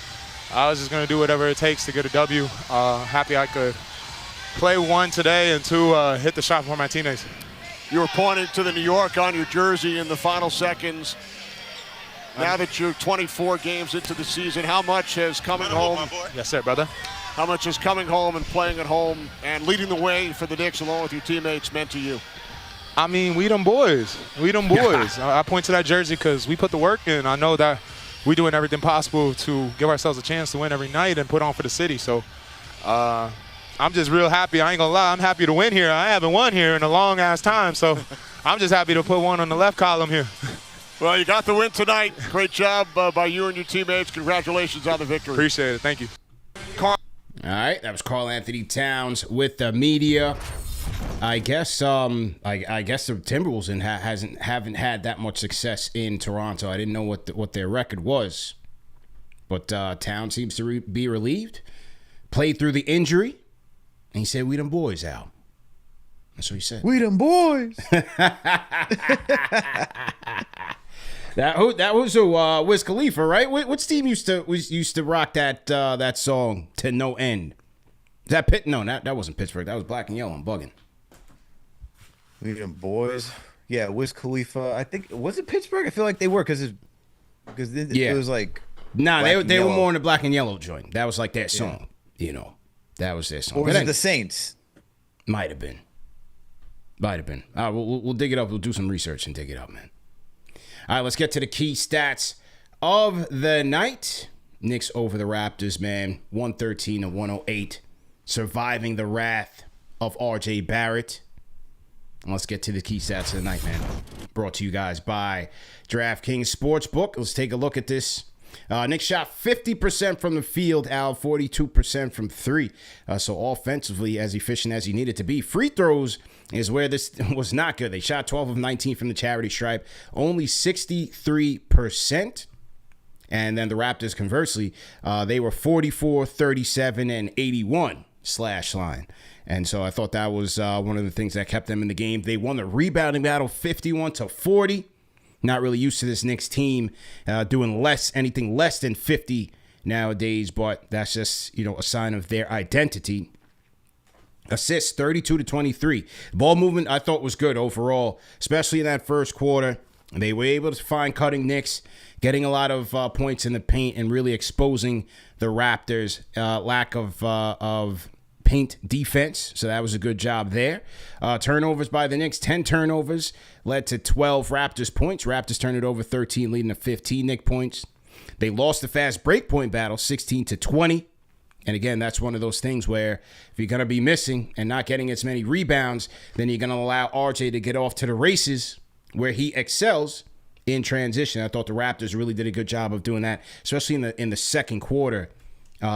I was just going to do whatever it takes to get a W. Happy I could play one today and two, hit the shot for my teammates. You were pointing to the New York on your jersey in the final seconds. Now that you're 24 games into the season, how much has coming home? Yes, sir, brother. How much has coming home and playing at home and leading the way for the Knicks along with your teammates meant to you? I mean, we them boys. I point to that jersey because we put the work in. I know that we're doing everything possible to give ourselves a chance to win every night and put on for the city. So I'm just real happy. I ain't going to lie. I'm happy to win here. I haven't won here in a long-ass time. So I'm just happy to put one on the left column here. Well, you got the win tonight. Great job by you and your teammates. Congratulations on the victory. Appreciate it. Thank you. All right, that was Karl Anthony Towns with the media. I guess I guess the Timberwolves haven't had that much success in Toronto. I didn't know what their record was, but Towns seems to be relieved. Played through the injury, and he said, "We them boys out." That's what he said. We them boys. That was Wiz Khalifa, right? Which team used to rock that song to no end? Is that Pitt? No, that wasn't Pittsburgh. That was Black and Yellow. I'm bugging. We them boys. Yeah, Wiz Khalifa. I think, was it Pittsburgh? I feel like they were because it was like. Nah, they were more in the Black and Yellow joint. That was like their song. That was their song. Or was it the Saints? Might have been. We'll dig it up. We'll do some research and dig it up, man. All right, let's get to the key stats of the night. Knicks over the Raptors, man. 113-108. Surviving the wrath of RJ Barrett. And let's get to the key stats of the night, man. Brought to you guys by DraftKings Sportsbook. Let's take a look at this. Knicks shot 50% from the field, Al, 42% from three. So offensively, as efficient as he needed to be. Free throws is where this was not good. They shot 12 of 19 from the charity stripe, only 63%. And then the Raptors, conversely, they were 44, 37, and 81 slash line. And so I thought that was one of the things that kept them in the game. They won the rebounding battle 51-40. Not really used to this Knicks team doing anything less than 50 nowadays, but that's just, a sign of their identity. Assists 32-23. Ball movement I thought was good overall, especially in that first quarter. They were able to find cutting Knicks, getting a lot of points in the paint and really exposing the Raptors' lack of paint defense. So that was a good job there. Turnovers by the Knicks, 10 turnovers led to 12 Raptors points. Raptors turned it over 13, leading to 15 Knicks points. They lost the fast break point battle 16-20. And again, that's one of those things where if you're going to be missing and not getting as many rebounds, then you're going to allow RJ to get off to the races where he excels in transition. I thought the Raptors really did a good job of doing that, especially in the second quarter.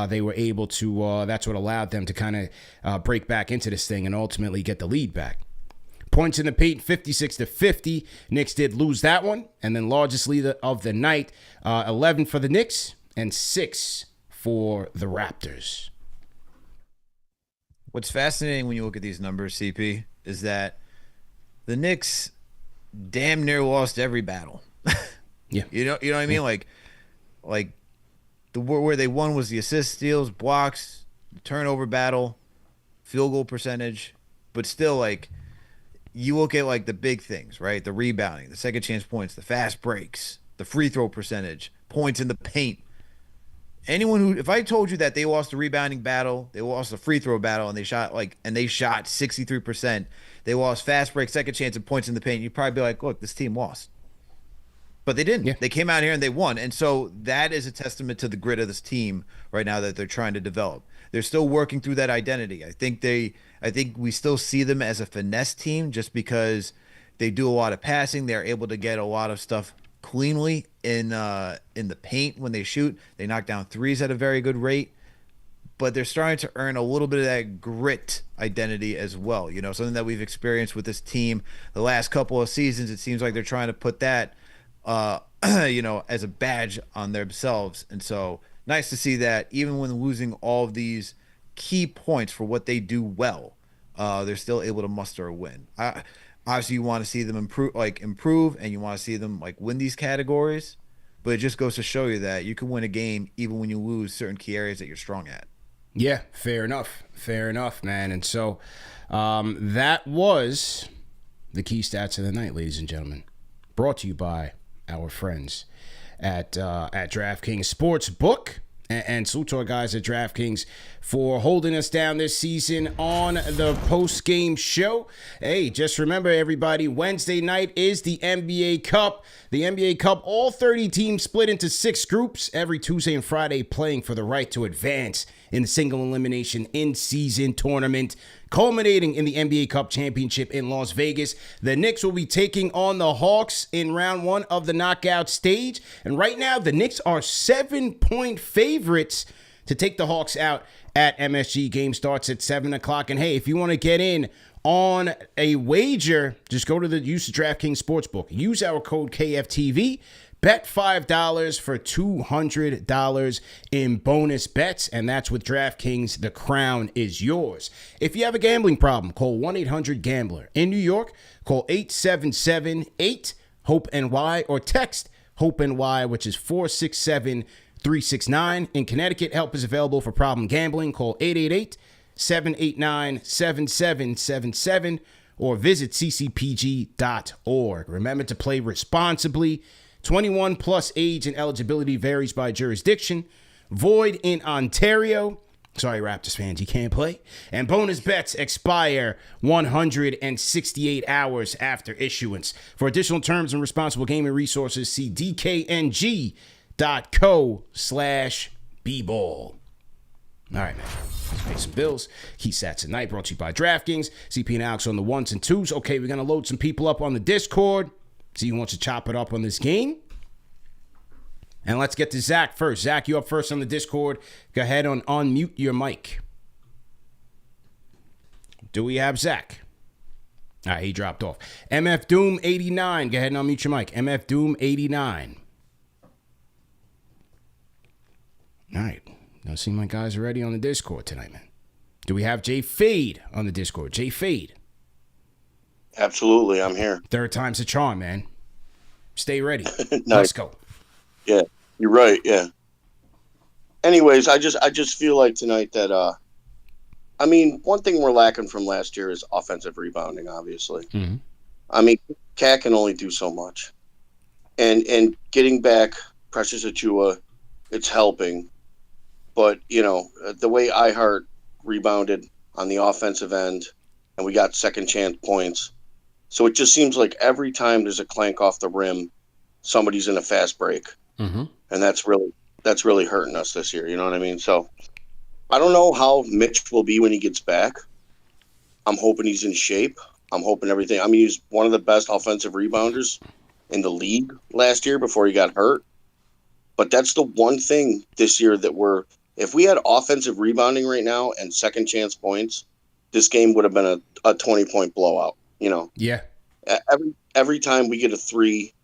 They were able to, that's what allowed them to kind of break back into this thing and ultimately get the lead back. Points in the paint, 56-50. Knicks did lose that one. And then largest lead of the night, 11 for the Knicks and 6 for the Raptors. What's fascinating when you look at these numbers, CP, is that the Knicks damn near lost every battle. Yeah. You know what I mean? Like where they won was the assist, steals, blocks, turnover battle, field goal percentage, but still, like, you look at like the big things, right? The rebounding, the second chance points, the fast breaks, the free throw percentage, points in the paint. If I told you that they lost the rebounding battle, they lost the free throw battle, and they shot 63%, they lost fast break, second chance, and points in the paint, you'd probably be like, look, this team lost. But they didn't. Yeah. They came out here and they won. And so that is a testament to the grit of this team right now that they're trying to develop. They're still working through that identity. I think we still see them as a finesse team just because they do a lot of passing. They're able to get a lot of stuff cleanly in the paint when they shoot. They knock down threes at a very good rate. But they're starting to earn a little bit of that grit identity as well. You know, something that we've experienced with this team the last couple of seasons. It seems like they're trying to put that as a badge on themselves. And so nice to see that even when losing all of these key points for what they do well, they're still able to muster a win. Obviously you want to see them improve, and you want to see them like win these categories, but it just goes to show you that you can win a game even when you lose certain key areas that you're strong at. Yeah, fair enough, man. And so that was the key stats of the night, ladies and gentlemen, brought to you by our friends at DraftKings Sportsbook, and salute to our guys at DraftKings for holding us down this season on the post-game show. Hey, just remember, everybody, Wednesday night is the NBA Cup. The NBA Cup, all 30 teams split into 6 groups every Tuesday and Friday, playing for the right to advance in the single elimination in-season tournament, culminating in the NBA Cup championship in Las Vegas. The Knicks will be taking on the Hawks in round 1 of the knockout stage. And right now, the Knicks are 7-point favorites to take the Hawks out at MSG. Game starts at 7 o'clock. And hey, if you want to get in on a wager, just go to the DraftKings Sportsbook. Use our code KFTV. Bet $5 for $200 in bonus bets, and that's with DraftKings. The crown is yours. If you have a gambling problem, call 1-800-GAMBLER. In New York, call 877-8-HOPE-NY or text HOPE-NY, which is 467-369. In Connecticut, help is available for problem gambling. Call 888-789-7777 or visit ccpg.org. Remember to play responsibly. 21 plus age and eligibility varies by jurisdiction. Void in Ontario. Sorry, Raptors fans, you can't play. And bonus bets expire 168 hours after issuance. For additional terms and responsible gaming resources, see dkng.co/bball. All right, man. Let's pay some bills. Key stats tonight brought to you by DraftKings. CP and Alex on the ones and twos. Okay, we're going to load some people up on the Discord. See who wants to chop it up on this game. And let's get to Zach first. Zach, you up first on the Discord. Go ahead and unmute your mic. Do we have Zach? All right, he dropped off. MF Doom 89. Go ahead and unmute your mic. MF Doom 89. All right. Don't seem like guys are ready on the Discord tonight, man. Do we have Jay Fade on the Discord? Jay Fade. Absolutely, I'm here. Third time's a charm, man. Stay ready. Nice. Let's go. Yeah, you're right. Yeah. Anyways, I just feel like tonight that one thing we're lacking from last year is offensive rebounding. Obviously, Cat can only do so much, and getting back Precious Achua, it's helping, but the way Hart rebounded on the offensive end, and we got second chance points. So it just seems like every time there's a clank off the rim, somebody's in a fast break. Mm-hmm. And that's really hurting us this year. You know what I mean? So I don't know how Mitch will be when he gets back. I'm hoping he's in shape. I'm hoping everything. I mean, he's one of the best offensive rebounders in the league last year before he got hurt. But that's the one thing this year that if we had offensive rebounding right now and second chance points, this game would have been a 20-point blowout. Yeah. Every time we get a three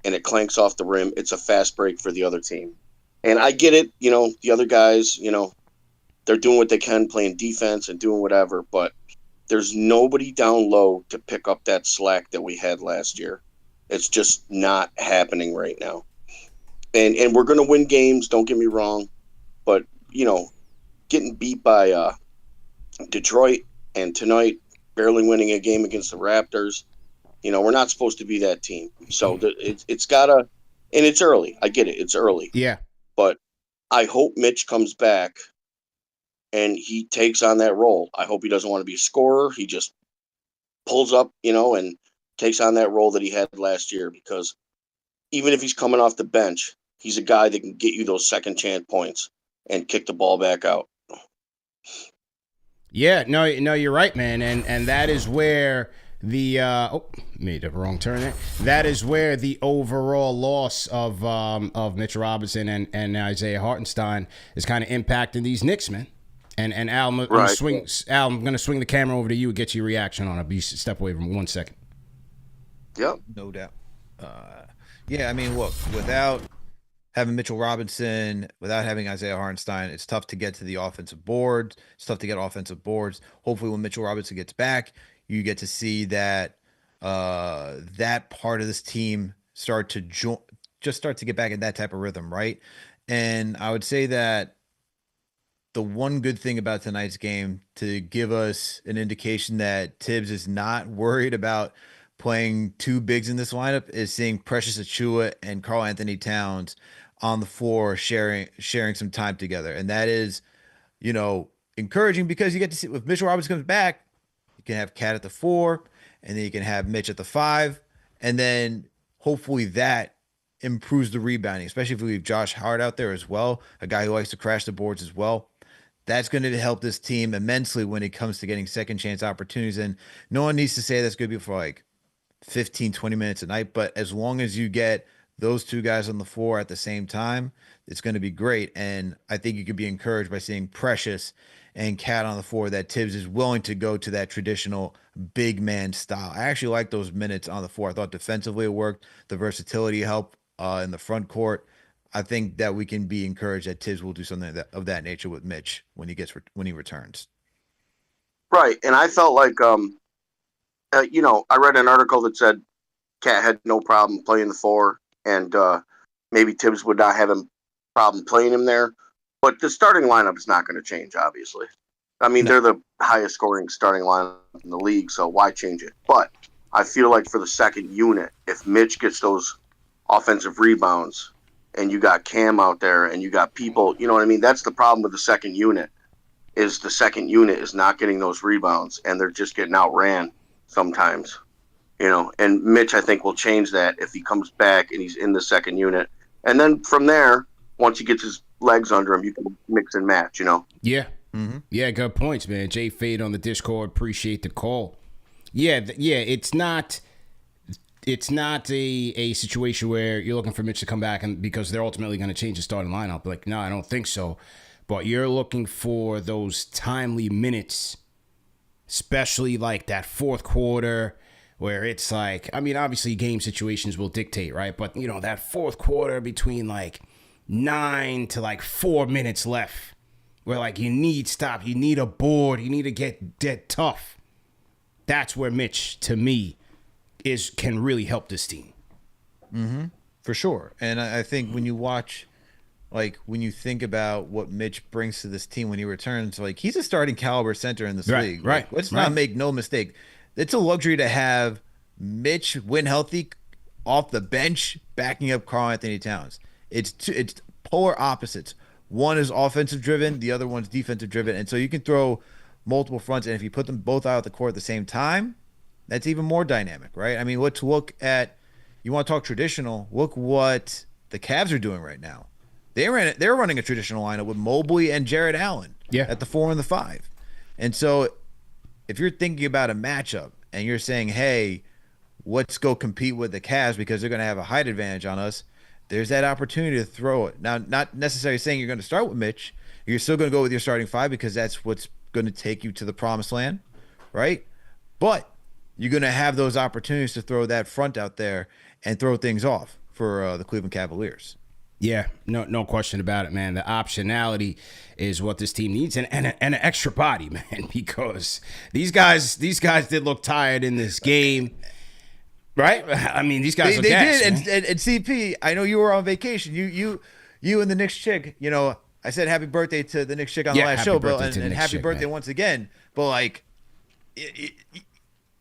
and it clanks off the rim, it's a fast break for the other team. And I get it, the other guys, they're doing what they can, playing defense and doing whatever. But There's nobody down low to pick up that slack that we had last year. It's just not happening right now. And we're going to win games, don't get me wrong. But, getting beat by Detroit and tonight barely winning a game against the Raptors, we're not supposed to be that team. So it's got to – and it's early. I get it. It's early. Yeah. But I hope Mitch comes back and he takes on that role. I hope he doesn't want to be a scorer. He just pulls up, and takes on that role that he had last year, because even if he's coming off the bench, he's a guy that can get you those second chance points and kick the ball back out. Yeah, no, you're right, man. And that is where the made a wrong turn there. That is where the overall loss of Mitch Robinson and Isaiah Hartenstein is kind of impacting these Knicks, man. And Al, I'm gonna swing the camera over to you and get your reaction on it. Be step away from 1 second. Yep. No doubt. Yeah, I mean, look, without having Mitchell Robinson, without having Isaiah Hartenstein, it's tough to get to the offensive boards. It's tough to get offensive boards. Hopefully when Mitchell Robinson gets back, you get to see that that part of this team start to get back in that type of rhythm, right? And I would say that the one good thing about tonight's game, to give us an indication that Tibbs is not worried about playing two bigs in this lineup, is seeing Precious Achiuwa and Karl Anthony Towns on the floor sharing some time together. And that is, encouraging, because you get to see, if Mitchell Robinson comes back, you can have Cat at the 4, and then you can have Mitch at the 5, and then hopefully that improves the rebounding, especially if we leave Josh Hart out there as well, a guy who likes to crash the boards as well. That's going to help this team immensely when it comes to getting second chance opportunities. And no one needs to say that's going to be for like 15, 20 minutes a night, but as long as you get those two guys on the floor at the same time, it's going to be great. And I think you could be encouraged by seeing Precious and Cat on the floor, that Tibbs is willing to go to that traditional big man style. I actually like those minutes on the floor. I thought defensively it worked. The versatility helped in the front court. I think that we can be encouraged that Tibbs will do something of that nature with Mitch when he returns. Right. And I felt like, I read an article that said Cat had no problem playing the 4, and maybe Tibbs would not have a problem playing him there. But the starting lineup is not going to change, obviously. I mean, they're the highest scoring starting lineup in the league, so why change it? But I feel like for the second unit, if Mitch gets those offensive rebounds and you got Cam out there and you got people, you know what I mean? That's the problem with the second unit, is the second unit is not getting those rebounds, and they're just getting outran sometimes, and Mitch, I think, will change that if he comes back and he's in the second unit. And then from there, once he gets his legs under him, you can mix and match, Yeah. Mm-hmm. Yeah, good points, man. Jay Fade on the Discord, appreciate the call. Yeah, it's not a situation where you're looking for Mitch to come back and because they're ultimately going to change the starting lineup. Like, no, I don't think so. But you're looking for those timely minutes, especially like that fourth quarter, where it's like, I mean, obviously game situations will dictate, right? But, that fourth quarter between like 9 to like 4 minutes left, where like you need stop, you need a board, you need to get dead tough. That's where Mitch, to me, can really help this team. Mm-hmm. For sure. And I think when you think about what Mitch brings to this team when he returns, like, he's a starting caliber center in this league. Right. Like, let's not make no mistake. It's a luxury to have Mitch, when healthy, off the bench, backing up Karl Anthony Towns. It's polar opposites. One is offensive driven, the other one's defensive driven. And so you can throw multiple fronts, and if you put them both out at the court at the same time, that's even more dynamic, right? I mean, let's look at, you want to talk traditional, look what the Cavs are doing right now. They're running a traditional lineup with Mobley and Jared Allen at the 4 and the 5. And so if you're thinking about a matchup and you're saying, hey, let's go compete with the Cavs because they're going to have a height advantage on us, there's that opportunity to throw it. Now, not necessarily saying you're going to start with Mitch. You're still going to go with your starting 5 because that's what's going to take you to the promised land, right? But you're going to have those opportunities to throw that front out there and throw things off for the Cleveland Cavaliers. Yeah, no question about it, man. The optionality is what this team needs, and an extra body, man, because these guys did look tired in this game, right? I mean, these guys they gassed, did, and CP, I know you were on vacation. You and the Knicks chick, you know, I said happy birthday to the Knicks chick on the last show, but and happy birthday once again. But like,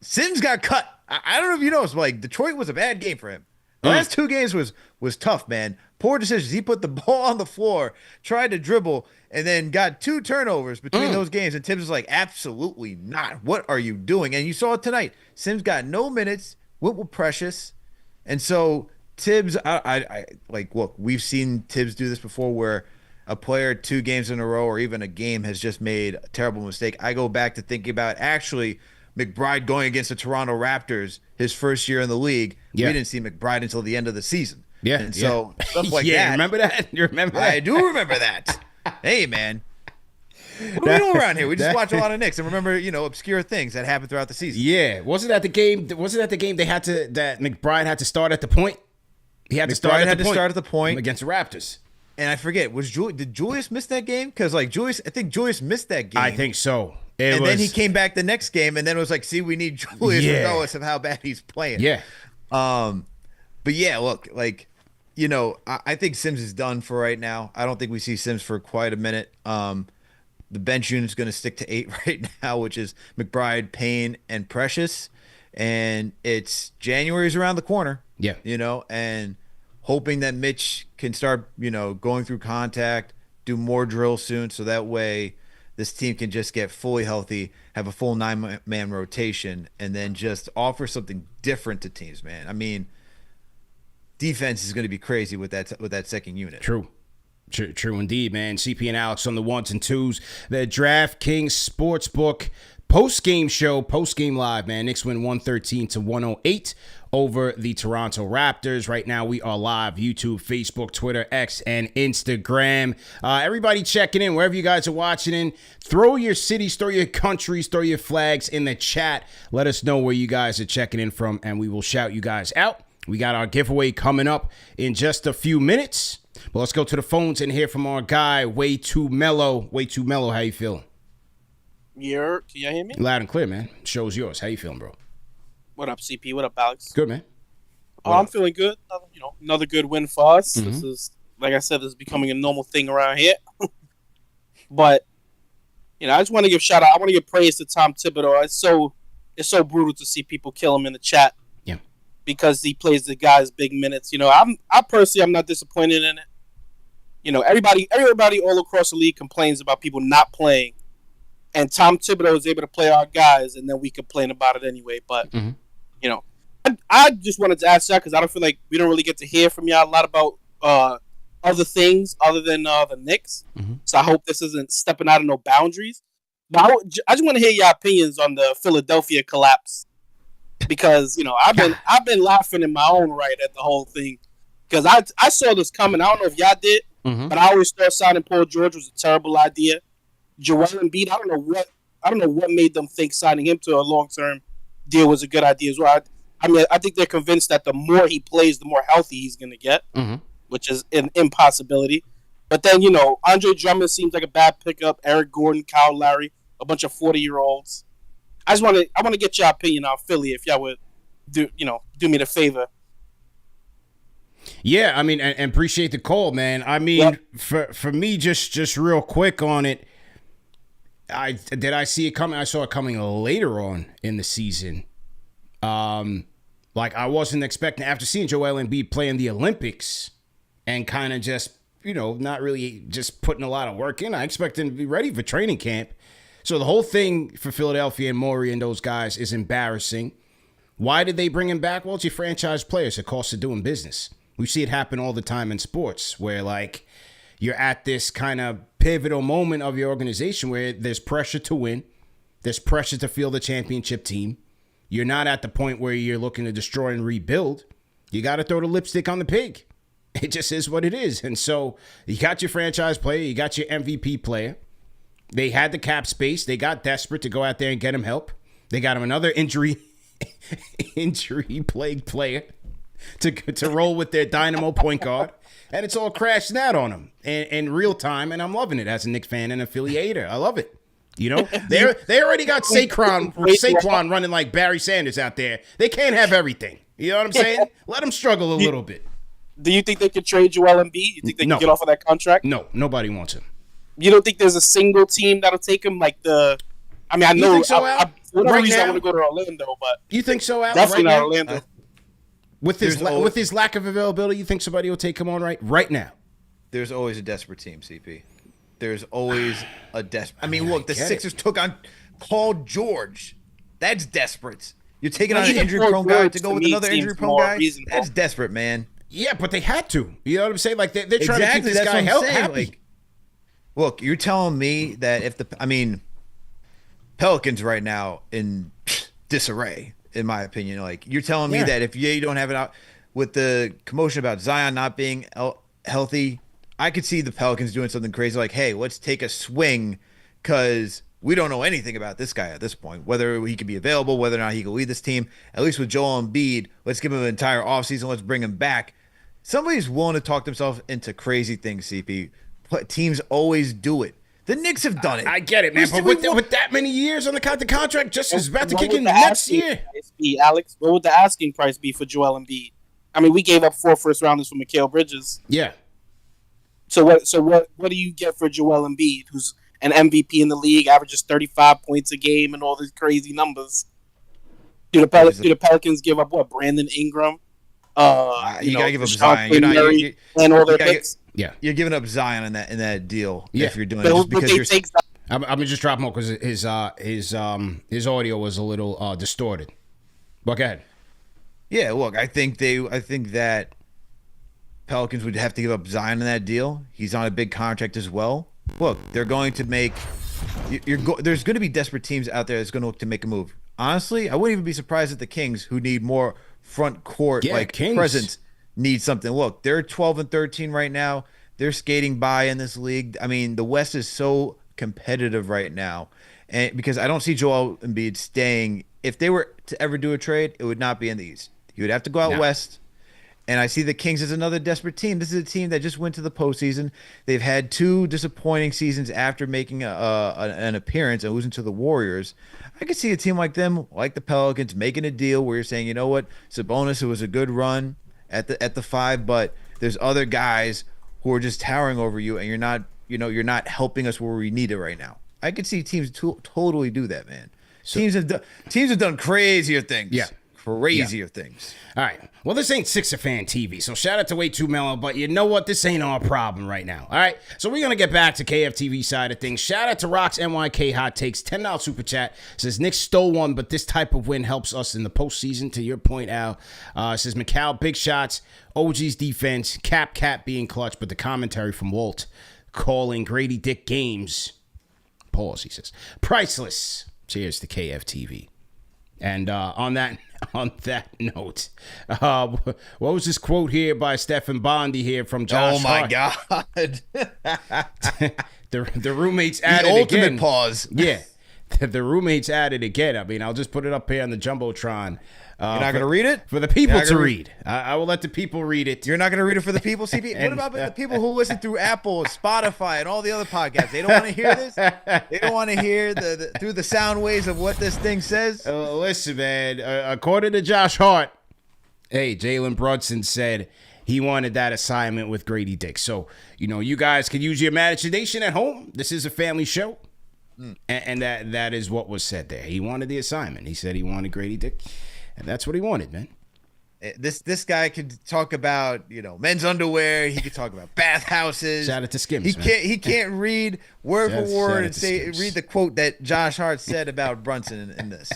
Sims got cut. I don't know if you noticed, but like Detroit was a bad game for him. The last 2 games was tough, man. Poor decisions. He put the ball on the floor, tried to dribble, and then got 2 turnovers between those games. And Tibbs was like, absolutely not. What are you doing? And you saw it tonight. Sims got no minutes, went with Precious. And so Tibbs, I like, look, we've seen Tibbs do this before where a player 2 games in a row or even a game has just made a terrible mistake. I go back to thinking about actually McBride going against the Toronto Raptors his first year in the league. Yeah. We didn't see McBride until the end of the season. Yeah. And so stuff like that. Remember that? You remember that? I do remember that. Hey, man. What are we doing around here? We just watch a lot of Knicks and remember, you know, obscure things that happened throughout the season. Yeah. Wasn't that the game that McBride had to start at the point? He had to start at the point against the Raptors. And I forget, did Julius miss that game? Because like I think Julius missed that game. I think so. Then he came back the next game, and then it was like, see, we need Julius regardless of how bad he's playing. Yeah. But yeah, look, like, you know, I think Sims is done for right now. I don't think we see Sims for quite a minute. The bench unit's going to stick to 8 right now, which is McBride, Payne, and Precious. And it's January's around the corner. Yeah. You know, and hoping that Mitch can start, you know, going through contact, do more drills soon, so that way this team can just get fully healthy, have a full 9-man rotation, and then just offer something different to teams, man. I mean, defense is going to be crazy with that second unit. True indeed, man. CP and Alex on the 1s and 2s. The DraftKings Sportsbook post-game show, post-game live, man. Knicks win 113-108 over the Toronto Raptors. Right now, we are live, YouTube, Facebook, Twitter, X, and Instagram. Everybody checking in, wherever you guys are watching in. Throw your cities, throw your countries, throw your flags in the chat. Let us know where you guys are checking in from, and we will shout you guys out. We got our giveaway coming up in just a few minutes. But let's go to the phones and hear from our guy, Too Melo. Too Melo, how you feeling? Yeah, can y'all hear me? Loud and clear, man. Show's yours. How you feeling, bro? What up, CP? What up, Alex? Good, man. I'm feeling good. You know, another good win for us. Mm-hmm. This is, like I said, this is becoming a normal thing around here. But, you know, I just want to give shout out. I want to give praise to Tom Thibodeau. It's so brutal to see people kill him in the chat. Yeah. Because he plays the guys big minutes. You know, I personally, I'm not disappointed in it. You know, everybody all across the league complains about people not playing. And Tom Thibodeau is able to play our guys, and then we complain about it anyway. But, you know, I just wanted to ask that because I don't feel like we don't really get to hear from y'all a lot about other things other than the Knicks. Mm-hmm. So I hope this isn't stepping out of no boundaries. But I just want to hear your opinions on the Philadelphia collapse because, you know, I've been laughing in my own right at the whole thing because I saw this coming. I don't know if y'all did, but I always thought signing Paul George was a terrible idea. Joel Embiid, I don't know what made them think signing him to a long-term deal was a good idea as well. I mean, I think they're convinced that the more he plays, the more healthy he's going to get, which is an impossibility. But then, you know, Andre Drummond seems like a bad pickup. Eric Gordon, Kyle Lowry, a bunch of 40-year-olds. I want to get your opinion on Philly if y'all would do me the favor. Yeah, I mean, and appreciate the call, man. I mean, for me, just real quick on it. I see it coming. I saw it coming later on in the season. Like I wasn't expecting after seeing Joel Embiid play in the Olympics and kind of just, you know, not really just putting a lot of work in. I expect him to be ready for training camp. So the whole thing for Philadelphia and Morey and those guys is embarrassing. Why did they bring him back? Well, it's your franchise players. It costs of doing business. We see it happen all the time in sports where like you're at this kind of pivotal moment of your organization where there's pressure to win. There's pressure to field a championship team. You're not at the point where you're looking to destroy and rebuild. You got to throw the lipstick on the pig. It just is what it is. And so you got your franchise player. You got your MVP player. They had the cap space. They got desperate to go out there and get him help. They got him another injury-plagued player to roll with their dynamo point guard. and it's all crashing out on them in real time, and I'm loving it as a Knicks fan and affiliator. I love it. You know, they already got Saquon running like Barry Sanders out there. They can't have everything. You know what I'm saying? Let them struggle a little bit. Do you think they could trade Joel Embiid? You think they can get off of that contract? No, nobody wants him. You don't think there's a single team that'll take him? Like I know. You think so, Al? For whatever reason, I now? want to go to Orlando, but you think so, Al? Definitely not Orlando. With his lack of availability, you think somebody will take him on right now? There's always a desperate team, CP. There's always a desperate. I mean, look, the Sixers took on Paul George. That's desperate. You're taking on an injury-prone guy to go with another injury-prone guy. That's desperate, man. Yeah, but they had to. You know what I'm saying? Like they're trying to keep this guy happy. Like, look, you're telling me that Pelicans right now in disarray, in my opinion. Like, you're telling me that if you don't have it out with the commotion about Zion not being healthy, I could see the Pelicans doing something crazy like, hey, let's take a swing because we don't know anything about this guy at this point, whether he could be available, whether or not he could lead this team. At least with Joel Embiid, let's give him an entire offseason. Let's bring him back. Somebody's willing to talk themselves into crazy things, CP. But teams always do it. The Knicks have done it. I get it, man. But with that many years on the contract, just is about to kick in next year. Alex, what would the asking price be for Joel Embiid? I mean, we gave up 4 first-rounders for Mikal Bridges. Yeah. So what do you get for Joel Embiid, who's an MVP in the league, averages 35 points a game and all these crazy numbers? Do the Pelicans give up what? Brandon Ingram? You gotta give up Zion. And all their picks. Yeah, you're giving up Zion in that deal if you're doing it. Just because I'm gonna just drop him because his audio was a little distorted. But go ahead. Yeah, look, I think that Pelicans would have to give up Zion in that deal. He's on a big contract as well. Look, they're going to make. There's going to be desperate teams out there that's going to look to make a move. Honestly, I wouldn't even be surprised if the Kings, who need more front court presence, need something. Look, they're 12-13 right now. They're skating by in this league. I mean, the West is so competitive right now, and because I don't see Joel Embiid staying. If they were to ever do a trade, it would not be in the East. He would have to go out west. And I see the Kings as another desperate team. This is a team that just went to the postseason. They've had 2 disappointing seasons after making an appearance and losing to the Warriors. I could see a team like them, like the Pelicans, making a deal where you're saying, you know what, Sabonis, it was a good run at the 5, but there's other guys who are just towering over you, and you're not helping us where we need it right now. I could see teams totally do that, man. So, teams have done crazier things. Yeah. Crazier things. All right. Well, this ain't Sixer Fan TV, so shout out to Too Melo, but you know what? This ain't our problem right now. All right. So we're going to get back to KFTV side of things. Shout out to Rock's NYK Hot Takes. $10 super chat. Says Knicks stole one, but this type of win helps us in the postseason. To your point, Al. Says Mikal, big shots. OG's defense. Cap being clutch, but the commentary from Walt calling Grady Dick games. Pause, he says. Priceless. Cheers to KFTV. And on that note, what was this quote here by Stephen Bondi here from Josh Hart? God. the roommates added the ultimate again. Pause. Yeah. The roommates added again. I mean, I'll just put it up here on the Jumbotron. You're not going to read it? For the people to read. I will let the people read it. You're not going to read it for the people, CP? What about the people who listen through Apple, Spotify, and all the other podcasts? They don't want to hear this? They don't want to hear through the sound waves of what this thing says? Listen, man. According to Josh Hart, hey, Jalen Brunson said he wanted that assignment with Grady Dick. So, you guys can use your imagination at home. This is a family show. And that is what was said there. He wanted the assignment. He said he wanted Grady Dick. And that's what he wanted, man. This guy could talk about, men's underwear. He could talk about bathhouses. Shout out to Skims. He can't read word for word and read the quote that Josh Hart said about Brunson in this.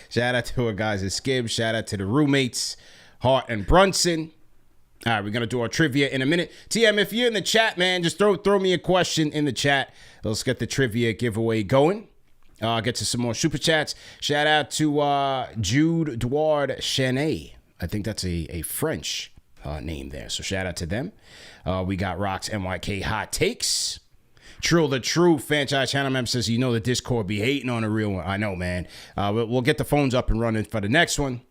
Shout out to our guys at Skims. Shout out to the roommates, Hart and Brunson. All right, we're gonna do our trivia in a minute. TM, if you're in the chat, man, just throw me a question in the chat. Let's get the trivia giveaway going. Get to some more super chats. Shout out to Jude Douard Chenet. I think that's a French name there. So shout out to them. We got Rock's NYK Hot Takes. Trill the True Fanchise channel member says, the Discord be hating on a real one. I know, man. We'll get the phones up and running for the next one.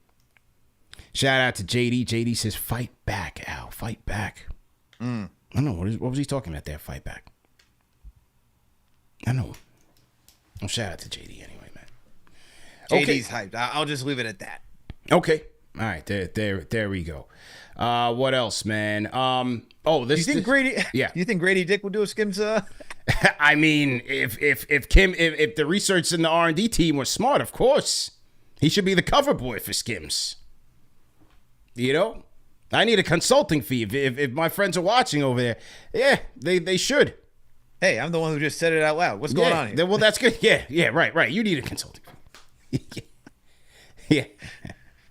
Shout out to JD. JD says, fight back, Al. Fight back. I don't know. What was he talking about there? Fight back. I know. Well, shout out to JD anyway, man. JD's hyped. I'll just leave it at that. Okay. All right. There we go. What else, man? Do you think Grady? Yeah. You think Grady Dick will do a Skims? I mean, if the research and the R&D team was smart, of course, he should be the cover boy for Skims. You know, I need a consulting fee if my friends are watching over there. Yeah, they should. Hey, I'm the one who just said it out loud. What's going on here? Well, that's good. Yeah, right. You need a consulting fee. Yeah.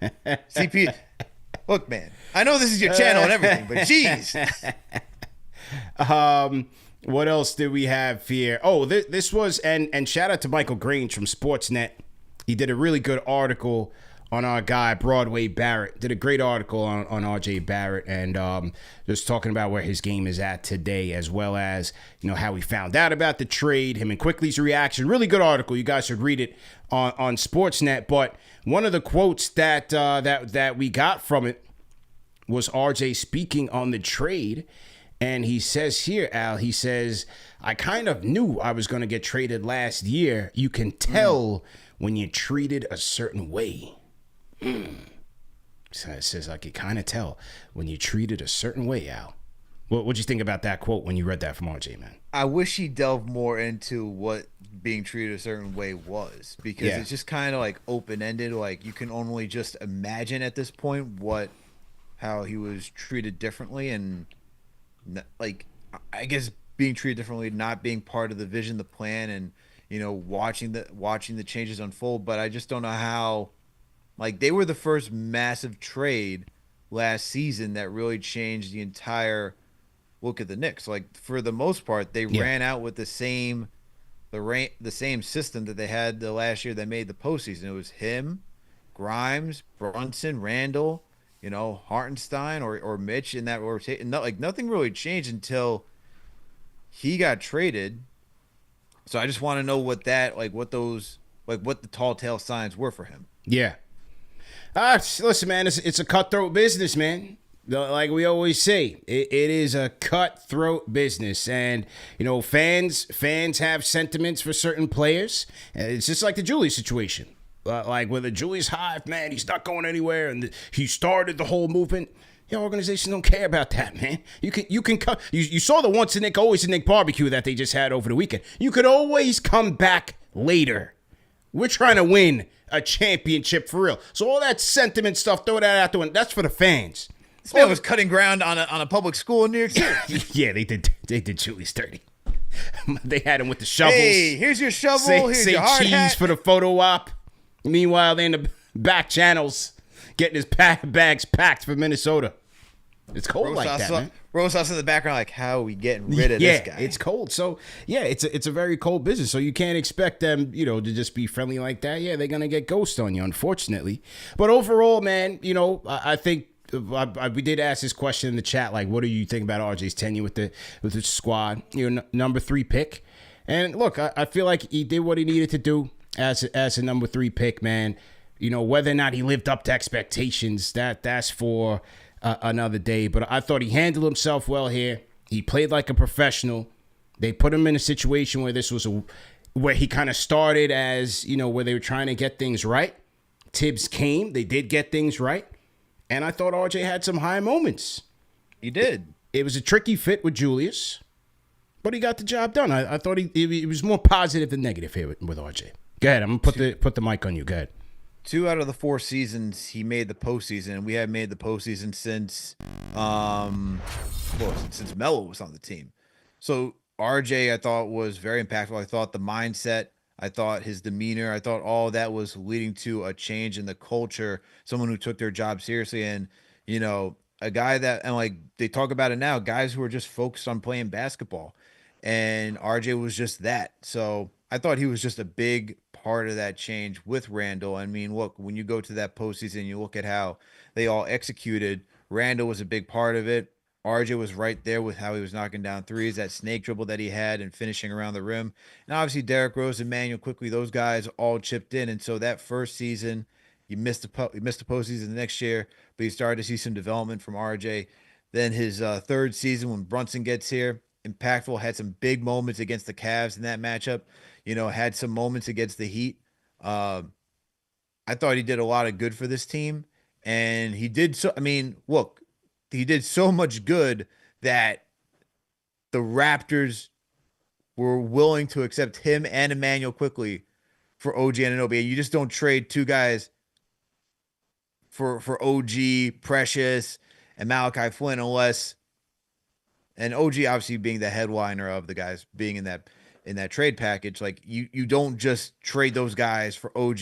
CP, look, man, I know this is your channel and everything, but geez. What else did we have here? Oh, this was, and shout out to Michael Grange from Sportsnet. He did a really good article on our guy, Broadway Barrett. Did a great article on RJ Barrett, and just talking about where his game is at today, as well as, you know, how he found out about the trade, him and Quickly's reaction. Really good article. You guys should read it on Sportsnet. But one of the quotes that we got from it was RJ speaking on the trade. And he says here, Al, he says, I kind of knew I was going to get traded last year. You can tell when you're treated a certain way. So it says, I could kind of tell when you're treated a certain way, Al. What'd you think about that quote when you read that from RJ, man? I wish he delved more into what being treated a certain way was, because it's just kind of like open-ended. Like, you can only just imagine at this point how he was treated differently, and like, I guess being treated differently, not being part of the vision, the plan, and, you know, watching the changes unfold. But I just don't know how, like, they were the first massive trade last season that really changed the entire look at the Knicks. Like, for the most part, they ran out with the same system that they had the last year they made the postseason. It was him, Grimes, Brunson, Randall, you know, Hartenstein or Mitch in that rotation. Nothing really changed until he got traded. So I just want to know what the tall tale signs were for him. Yeah. Listen, man, it's a cutthroat business, man. Like we always say, it is a cutthroat business, and, you know, fans have sentiments for certain players. It's just like the Julius situation. Like with the Julius Hive, man, he's not going anywhere, and he started the whole movement. Your organization don't care about that, man. You can come. You saw the once a Nick, always a Nick barbecue that they just had over the weekend. You could always come back later. We're trying to win a championship for real. So all that sentiment stuff, throw that out the window. That's for the fans. This man was cutting ground on a public school in New York City. Yeah, they did Julius dirty. They had him with the shovels. Hey, here's your shovel. Here's your hard cheese hat for the photo op. Meanwhile, they in the back channels getting his bags packed for Minnesota. It's cold like that, man. Rose House in the background, like, how are we getting rid of this guy? Yeah, it's cold. So, yeah, it's a very cold business. So you can't expect them, you know, to just be friendly like that. Yeah, they're going to get ghost on you, unfortunately. But overall, man, you know, I think we did ask this question in the chat, like, what do you think about RJ's tenure with the squad? You know, number 3 pick. And look, I feel like he did what he needed to do as a number 3 pick, man. You know, whether or not he lived up to expectations, that's for another day. But I thought he handled himself well here. He played like a professional. They put him in a situation where where he kind of started as, you know, where they were trying to get things right. Tibbs came. They did get things right. And I thought RJ had some high moments. He did. It was a tricky fit with Julius, but he got the job done. I thought he was more positive than negative here with RJ. Go ahead. I'm going to put the mic on you. Go ahead. 2 out of the 4 seasons he made the postseason, and we have made the postseason since since Melo was on the team. So RJ, I thought, was very impactful. I thought the mindset, I thought his demeanor, I thought all of that was leading to a change in the culture. Someone who took their job seriously, and, you know, a guy that, and like they talk about it now, guys who are just focused on playing basketball, and RJ was just that. So I thought he was just a big part of that change with Randall. I mean, look, when you go to that postseason, you look at how they all executed. Randall was a big part of it. RJ was right there with how he was knocking down threes, that snake dribble that he had, and finishing around the rim. And obviously Derrick Rose and Manuel Quickly, those guys all chipped in. And so that first season, you missed the postseason the next year, but you started to see some development from RJ. than his third season when Brunson gets here. Impactful, had some big moments against the Cavs in that matchup. Had some moments against the Heat. I thought he did a lot of good for this team, and he did so. I mean, look, he did so much good that the Raptors were willing to accept him and Emmanuel quickly for OG Anunoby. You just don't trade two guys for OG, Precious, and Malachi Flynn unless, and OG obviously being the headliner of the guys being in that trade package, like you don't just trade those guys for OG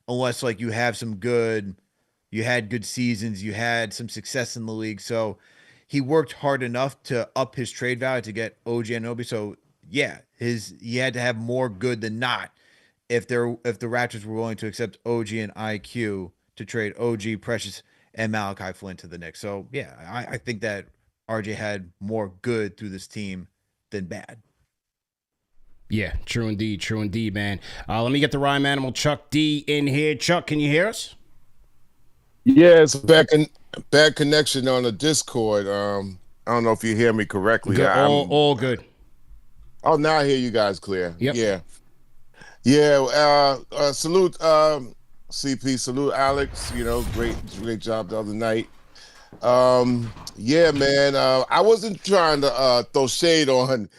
unless like you had good seasons, you had some success in the league. So he worked hard enough to up his trade value to get OG Anunoby. So yeah, he had to have more good than not if the Raptors were willing to accept OG and IQ to trade OG, Precious, and Malachi Flynn to the Knicks. So yeah, I think that RJ had more good through this team than bad. Yeah, true indeed, man. Let me get the rhyme animal Chuck D in here. Chuck, can you hear us? Yeah, it's bad connection on the Discord. I don't know if you hear me correctly. Good, all good. Oh, now I hear you guys clear. Yep. Yeah. Salute CP. Salute Alex. Great job the other night. Yeah, man. I wasn't trying to throw shade on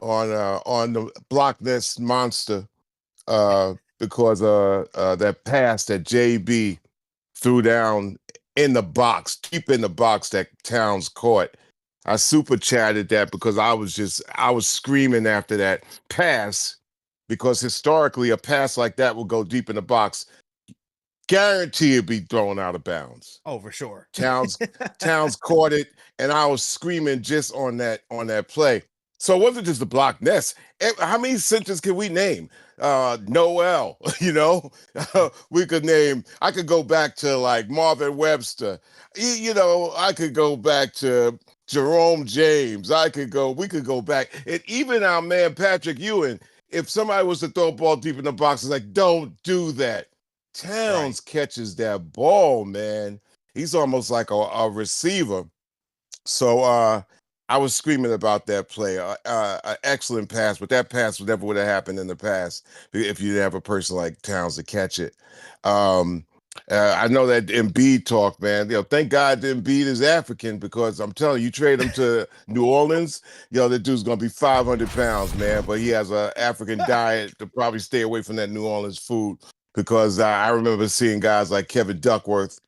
the Block Nest monster because that pass that JB threw down in the box, deep in the box that Towns caught. I super chatted that because I was screaming after that pass because historically a pass like that will go deep in the box. Guarantee it'd be thrown out of bounds. Oh, for sure. Towns caught it, and I was screaming just on that play. So it wasn't just the Block Nest. How many centers can we name? Noel, we could name. I could go back to like Marvin Webster. I could go back to Jerome James. We could go back, and even our man Patrick Ewing. If somebody was to throw a ball deep in the box, it's like, don't do that. Towns catches that ball, man. He's almost like a receiver. So I was screaming about that play. An excellent pass, but that pass never would have happened in the past if you didn't have a person like Towns to catch it. I know that Embiid talk, man. Thank God that Embiid is African because I'm telling you, trade him to New Orleans, that dude's gonna be 500 pounds, man. But he has an African diet to probably stay away from that New Orleans food. Because I remember seeing guys like Kevin Duckworth,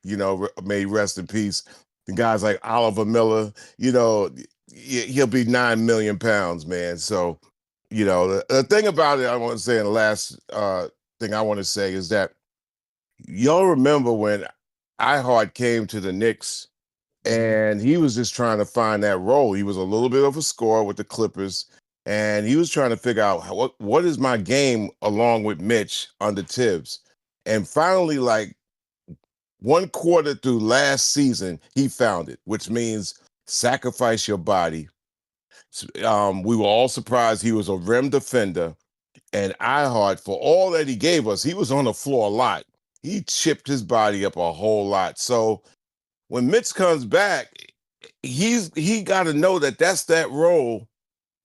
may rest in peace, and guys like Oliver Miller, he'll be 9 million pounds, man. So, the thing about it, I want to say, and the last thing I want to say is that y'all remember when Hart came to the Knicks and he was just trying to find that role. He was a little bit of a scorer with the Clippers. And he was trying to figure out what is my game along with Mitch under Tibbs. And finally, like one quarter through last season, he found it, which means sacrifice your body. We were all surprised he was a rim defender. And Hart, for all that he gave us, he was on the floor a lot. He chipped his body up a whole lot. So when Mitch comes back, he got to know that that's that role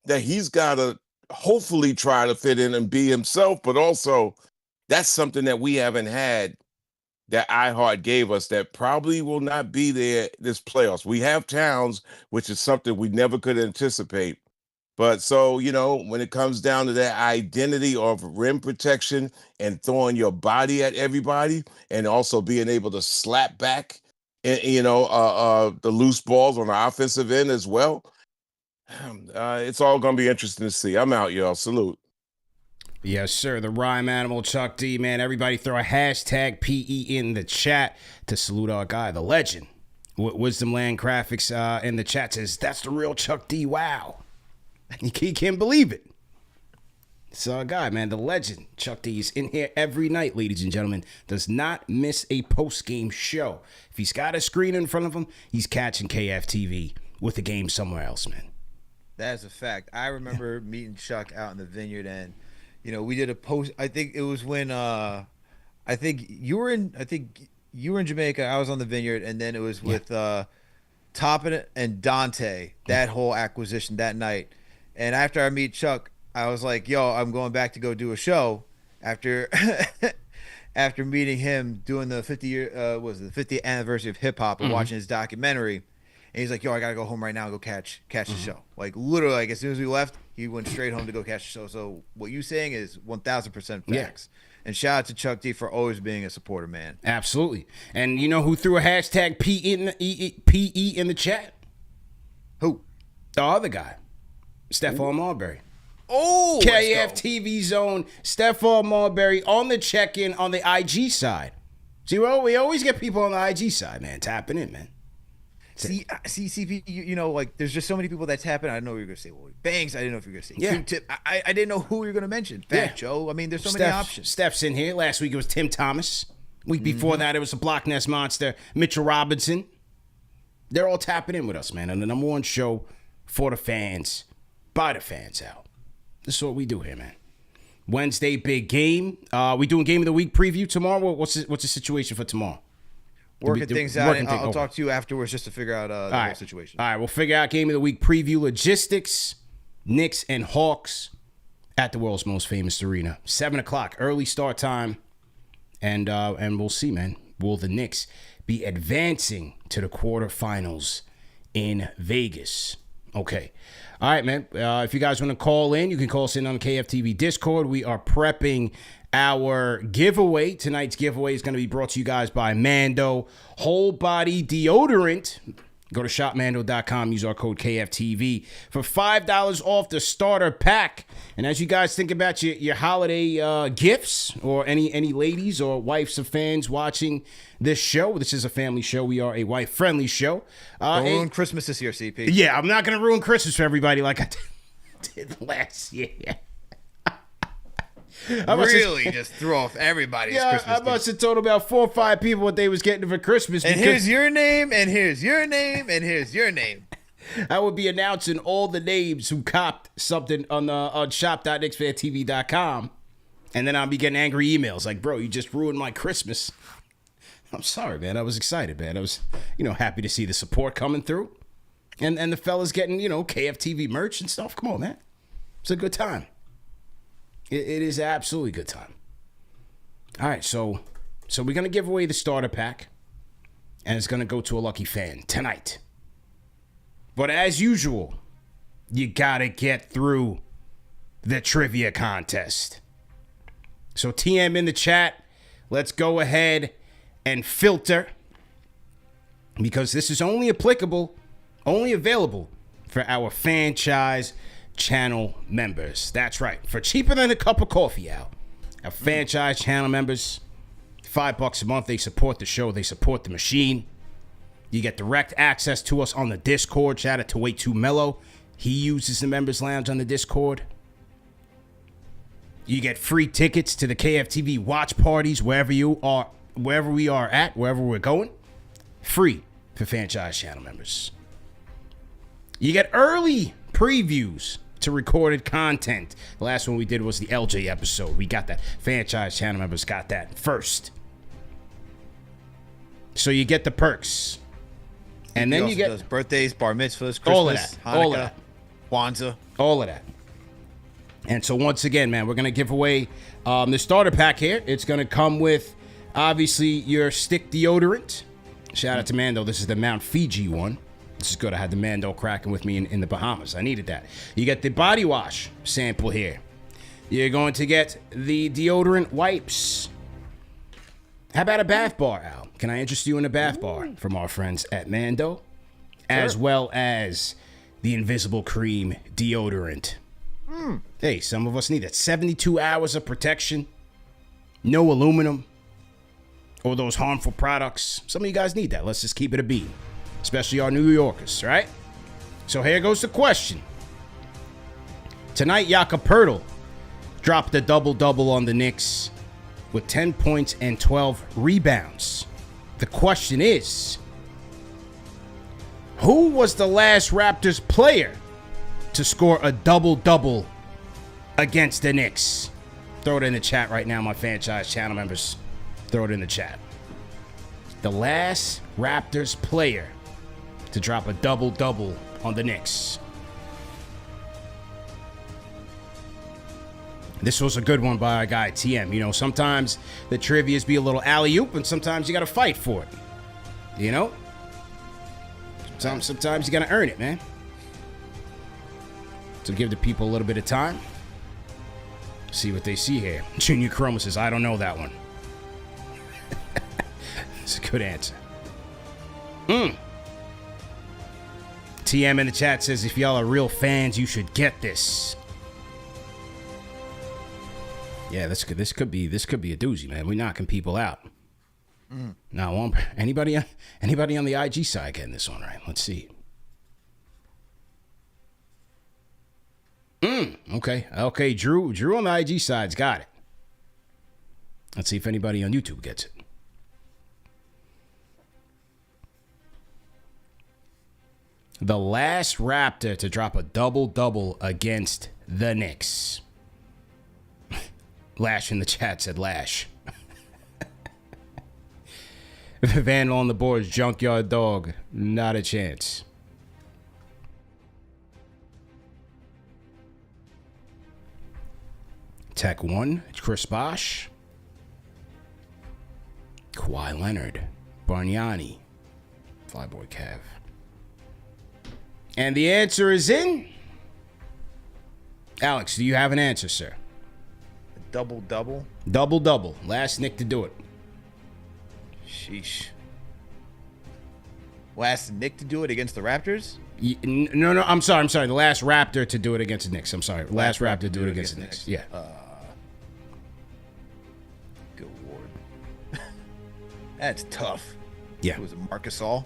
that he's got to hopefully try to fit in and be himself, but also that's something that we haven't had that Hart gave us that probably will not be there this playoffs. We have Towns, which is something we never could anticipate. But so, when it comes down to that identity of rim protection and throwing your body at everybody and also being able to slap back, the loose balls on the offensive end as well, it's all going to be interesting to see. I'm out, y'all. Salute. Yes, sir. The rhyme animal, Chuck D, man. Everybody throw a hashtag PE in the chat to salute our guy, the legend. Wisdom Land Graphics in the chat says, that's the real Chuck D. Wow. He can't believe it. It's our guy, man, the legend. Chuck D is in here every night, ladies and gentlemen. Does not miss a post-game show. If he's got a screen in front of him, he's catching KFTV with the game somewhere else, man. That's a fact. I remember meeting Chuck out in the vineyard, and we did a post. I think it was when I think you were in Jamaica. I was on the vineyard, and then it was with Toppin and Dante, that whole acquisition that night. And after I meet Chuck, I was like, yo, I'm going back to go do a show after after meeting him doing the 50th anniversary of hip hop and watching his documentary. And he's like, yo, I got to go home right now and go catch the show. Like, literally, like, as soon as we left, he went straight home to go catch the show. So what you saying is 1,000% facts. Yeah. And shout out to Chuck D for always being a supporter, man. Absolutely. And you know who threw a hashtag PE in the chat? Who? The other guy, Stephon Marbury. Oh, KFTV zone, Stephon Marbury on the check-in on the IG side. See, well, we always get people on the IG side, man, tapping in, man. See, CP, you know, like, there's just so many people that tap in. I didn't know you were going to say Lloyd Banks. I didn't know if you were going to say Q-Tip. I didn't know who you were going to mention. Fat Joe. I mean, there's so many options. Steph's in here. Last week it was Tim Thomas. Week before that it was a Block Nest monster, Mitchell Robinson. They're all tapping in with us, man. And the number one show for the fans, by the fans out. This is what we do here, man. Wednesday, big game. We doing game of the week preview tomorrow? What's the situation for tomorrow? Working things out. I'll talk to you afterwards just to figure out the whole situation. All right, we'll figure out game of the week preview logistics. Knicks and Hawks at the world's most famous arena. 7 o'clock, early start time. And we'll see, man. Will the Knicks be advancing to the quarterfinals in Vegas? Okay. All right, man. If you guys want to call in, you can call us in on the KFTV Discord. We are prepping our giveaway. Tonight's giveaway is going to be brought to you guys by Mando Whole Body Deodorant. Go to shopmando.com. Use our code KFTV for $5 off the starter pack. And as you guys think about your holiday gifts, or any ladies or wives of fans watching this show, this is a family show. We are a wife-friendly show. Don't ruin Christmas this year, CP. Yeah, I'm not going to ruin Christmas for everybody like I did last year. Just threw off everybody's Christmas. I must have told about 4 or 5 people what they was getting for Christmas. And here's your name, and here's your name, and here's your name. I would be announcing all the names who copped something on shop.KnicksFanTV.com, and then I'll be getting angry emails like, bro, you just ruined my Christmas. I'm sorry, man. I was excited, man. I was, happy to see the support coming through. And the fellas getting, KFTV merch and stuff. Come on, man. It's a good time. It is absolutely a good time. All right, so we're going to give away the starter pack, and it's going to go to a lucky fan tonight. But as usual, you got to get through the trivia contest. So TM in the chat, let's go ahead and filter, because this is only available for our Fanchise channel members. That's right. For cheaper than a cup of coffee, Al. Our Fanchise channel members, $5 a month. They support the show. They support the machine. You get direct access to us on the Discord. Shout out to Too Melo. He uses the members lounge on the Discord. You get free tickets to the KFTV watch parties wherever we are at, wherever we're going. Free for Fanchise channel members. You get early previews to recorded content. The last one we did was the LJ episode. We got that. Fanchise channel members got that first. So you get the perks. And then you get those birthdays, bar mitzvahs, Christmas, all of that. Kwanzaa. All of that. And so once again, man, we're going to give away the starter pack here. It's going to come with, obviously, your stick deodorant. Shout out to Mando. This is the Mount Fiji one. This is good. I had the Mando cracking with me in the Bahamas. I needed that. You get the body wash sample here. You're going to get the deodorant wipes. How about a bath bar, Al? Can I interest you in a bath bar from our friends at Mando? Sure. As well as the Invisible Cream deodorant. Hey, some of us need that. 72 hours of protection. No aluminum. Or those harmful products. Some of you guys need that. Let's just keep it a beat. Especially our New Yorkers, right? So here goes the question. Tonight, Jakob Poeltl dropped a double-double on the Knicks with 10 points and 12 rebounds. The question is, who was the last Raptors player to score a double-double against the Knicks? Throw it in the chat right now, my Fanchise channel members. Throw it in the chat. The last Raptors player to drop a double-double on the Knicks. This was a good one by our guy, TM. You know, sometimes the trivias be a little alley-oop, and sometimes you got to fight for it. You know? Sometimes you got to earn it, man. So give the people a little bit of time. See what they see here. Junior Chroma says, I don't know that one. It's a good answer. TM in the chat says, if y'all are real fans, you should get this. Yeah, this could be a doozy, man. We're knocking people out. Now, anybody on the IG side getting this one right? Let's see. Okay, Drew on the IG side's got it. Let's see if anybody on YouTube gets it. The last Raptor to drop a double-double against the Knicks. Lash in the chat said Lash. Vandal on the boards, Junkyard Dog. Not a chance. Tech 1, Chris Bosh. Kawhi Leonard. Bargnani. Flyboy Cav. And the answer is in. Alex, do you have an answer, sir? Double-double? Double-double. Last Nick to do it. Sheesh. Last Nick to do it against the Raptors? No, I'm sorry. The last Raptor to do it against the Knicks. I'm sorry. Last Raptor to do it against the Knicks. Yeah. Good lord. That's tough. Yeah. Was it Marcus All?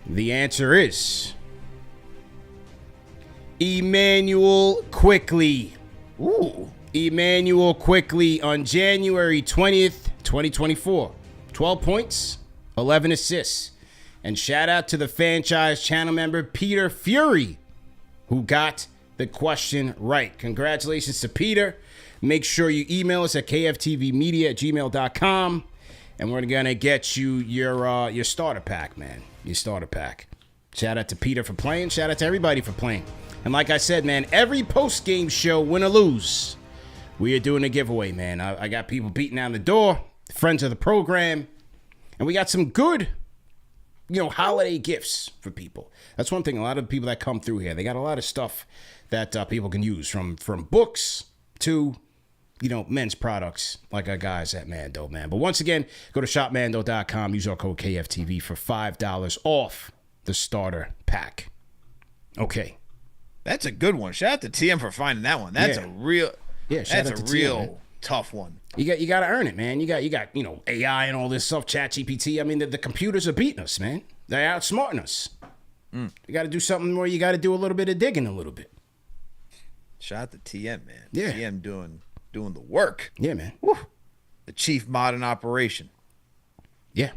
The answer is Emmanuel Quickley. Ooh. Emmanuel Quickley on January 20th, 2024. 12 points, 11 assists. And shout out to the Fanchise channel member, Peter Fury, who got the question right. Congratulations to Peter. Make sure you email us at kftvmedia@gmail.com. And we're going to get you your starter pack, man. Your starter pack. Shout out to Peter for playing. Shout out to everybody for playing. And like I said, man, every post-game show, win or lose, we are doing a giveaway, man. I got people beating down the door, friends of the program. And we got some good, holiday gifts for people. That's one thing. A lot of people that come through here, they got a lot of stuff that people can use, from books to, men's products like our guys at Mando, man. But once again, go to shopmando.com. Use our code KFTV for $5 off the starter pack. Okay. That's a good one. Shout out to TM for finding that one. That's a real tough one. You got to earn it, man. You got AI and all this stuff, ChatGPT. I mean, the computers are beating us, man. They're outsmarting us. You got to do something where you got to do a little bit of digging a little bit. Shout out to TM, man. Yeah. TM doing the work. Yeah, man. Woo. The chief modern operation. Yeah.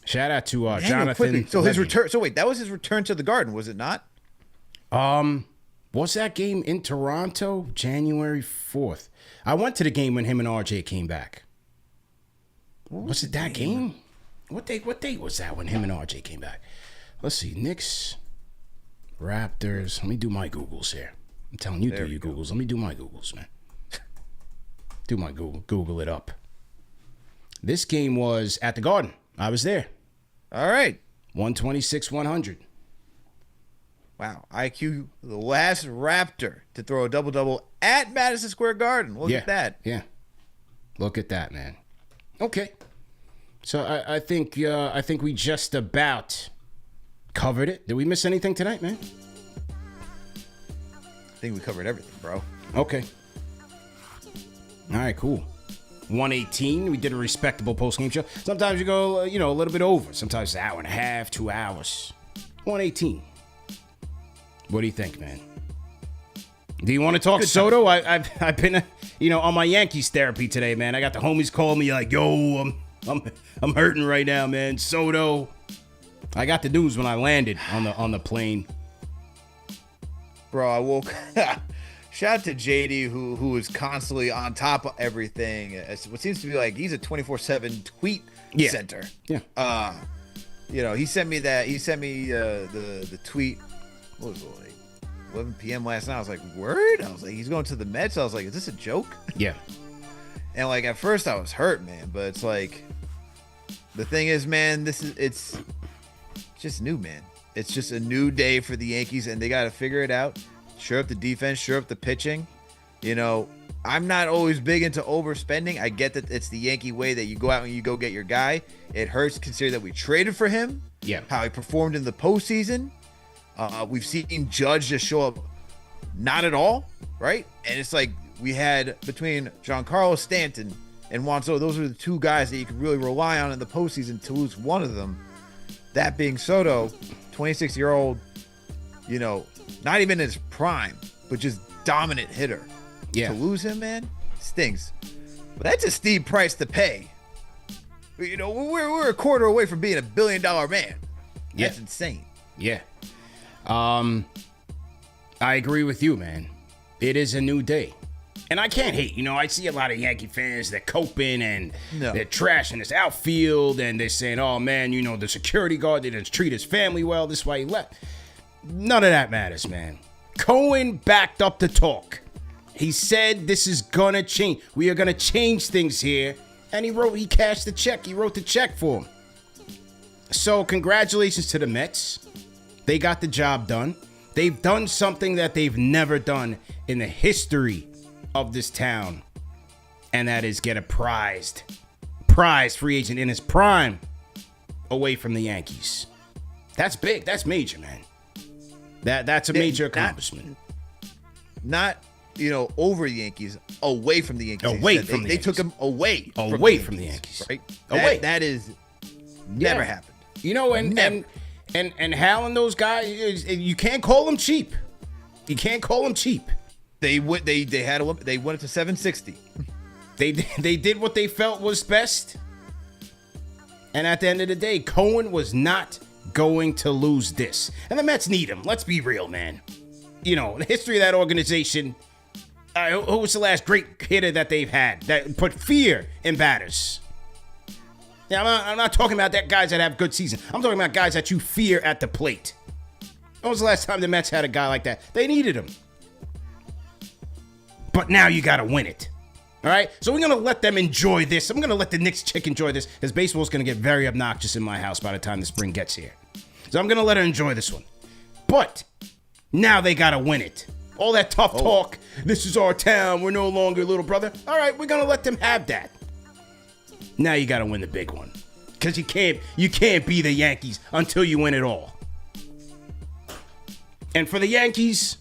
Shout out to Jonathan. So his return. So wait, that was his return to the Garden, was it not? Was that game in Toronto, January 4th? I went to the game when him and RJ came back. Was it that game? What date was that when him and RJ came back? Let's see. Knicks, Raptors. Let me do my Googles here. I'm telling you, do your Googles. Let me do my Googles, man. Do my Google it up. This game was at the Garden. I was there. All right. 126-100. Wow. IQ, the last Raptor to throw a double-double at Madison Square Garden. Look at that. Yeah. Look at that, man. Okay. So I think we just about covered it. Did we miss anything tonight, man? I think we covered everything, bro. Okay. All right, cool. 118. We did a respectable post-game show. Sometimes you go, a little bit over. Sometimes an hour and a half, 2 hours. 118. What do you think, man? Do you want to talk Soto? I've been, on my Yankees therapy today, man. I got the homies call me like, yo, I'm hurting right now, man. Soto. I got the news when I landed on the plane. Bro, I woke. Shout out to JD who is constantly on top of everything. It's what seems to be like he's a 24/7 tweet center. Yeah. he sent me that. He sent me the tweet. What was it, like 11 p.m. last night? I was like, word? I was like, he's going to the Mets. I was like, is this a joke? Yeah. And like at first I was hurt, man. But it's like, the thing is, man, it's just new, man. It's just a new day for the Yankees, and they got to figure it out. Shore up the defense, shore up the pitching. I'm not always big into overspending. I get that it's the Yankee way that you go out and you go get your guy. It hurts considering that we traded for him. Yeah. How he performed in the postseason. We've seen Judge just show up not at all, right? And it's like we had between Giancarlo Stanton and Juan Soto, those are the two guys that you could really rely on in the postseason. To lose one of them, that being Soto, 26-year-old, not even in his prime, but just dominant hitter. Yeah. To lose him, man, stings. But that's a steep price to pay. We're a quarter away from being $1 billion man. That's insane. Yeah. I agree with you, man. It is a new day. And I can't hate. I see a lot of Yankee fans that coping and they're trashing this outfield and they're saying, oh, man, the security guard didn't treat his family well. This is why he left. None of that matters, man. Cohen backed up the talk. He said this is going to change. We are going to change things here. And he cashed the check. He wrote the check for him. So congratulations to the Mets. They got the job done. They've done something that they've never done in the history of this town. And that is get a prized free agent in his prime away from the Yankees. That's big. That's major, man. That's a major accomplishment. Not over the Yankees, away from the Yankees. They took him away from the Yankees. Right? Away. That is never happened. And Hal and those guys, you can't call them cheap. You can't call them cheap. They went it to 760. They did what they felt was best. And at the end of the day, Cohen was not going to lose this. And the Mets need him. Let's be real, man. The history of that organization. Who was the last great hitter that they've had that put fear in batters? Yeah, I'm not talking about that guys that have good seasons. I'm talking about guys that you fear at the plate. When was the last time the Mets had a guy like that? They needed him. But now you got to win it. All right? So we're going to let them enjoy this. I'm going to let the Knicks chick enjoy this because baseball's going to get very obnoxious in my house by the time the spring gets here. So I'm going to let her enjoy this one. But now they got to win it. All that tough talk, this is our town, we're no longer little brother. All right, we're going to let them have that. Now you got to win the big one. Because you can't be the Yankees until you win it all. And for the Yankees,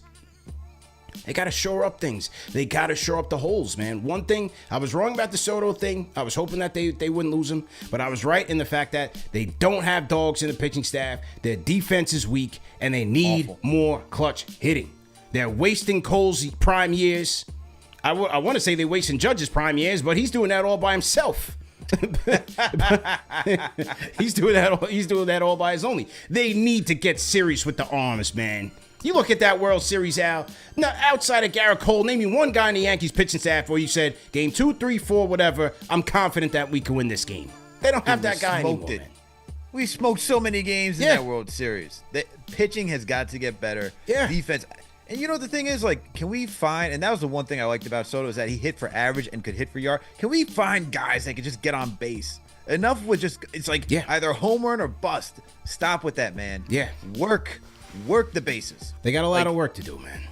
they got to shore up things. They got to shore up the holes, man. One thing, I was wrong about the Soto thing. I was hoping that they wouldn't lose him. But I was right in the fact that they don't have dogs in the pitching staff. Their defense is weak, and they need more clutch hitting. They're wasting Cole's prime years. I want to say they're wasting Judge's prime years, but he's doing that all by himself. He's doing that all by his own. They need to get serious with the arms, man. You look at that World Series, Al. Now, outside of Garrett Cole, name me one guy in the Yankees pitching staff where you said, game 2, 3, 4, whatever, I'm confident that we can win this game. They don't have that guy anymore, man. We smoked so many games in that World Series. The pitching has got to get better. Yeah. Defense. And the thing is, can we find, and that was the one thing I liked about Soto, is that he hit for average and could hit for yard. Can we find guys that could just get on base? Enough with it's either home run or bust. Stop with that, man. Yeah. Work the bases. They got a lot of work to do, man.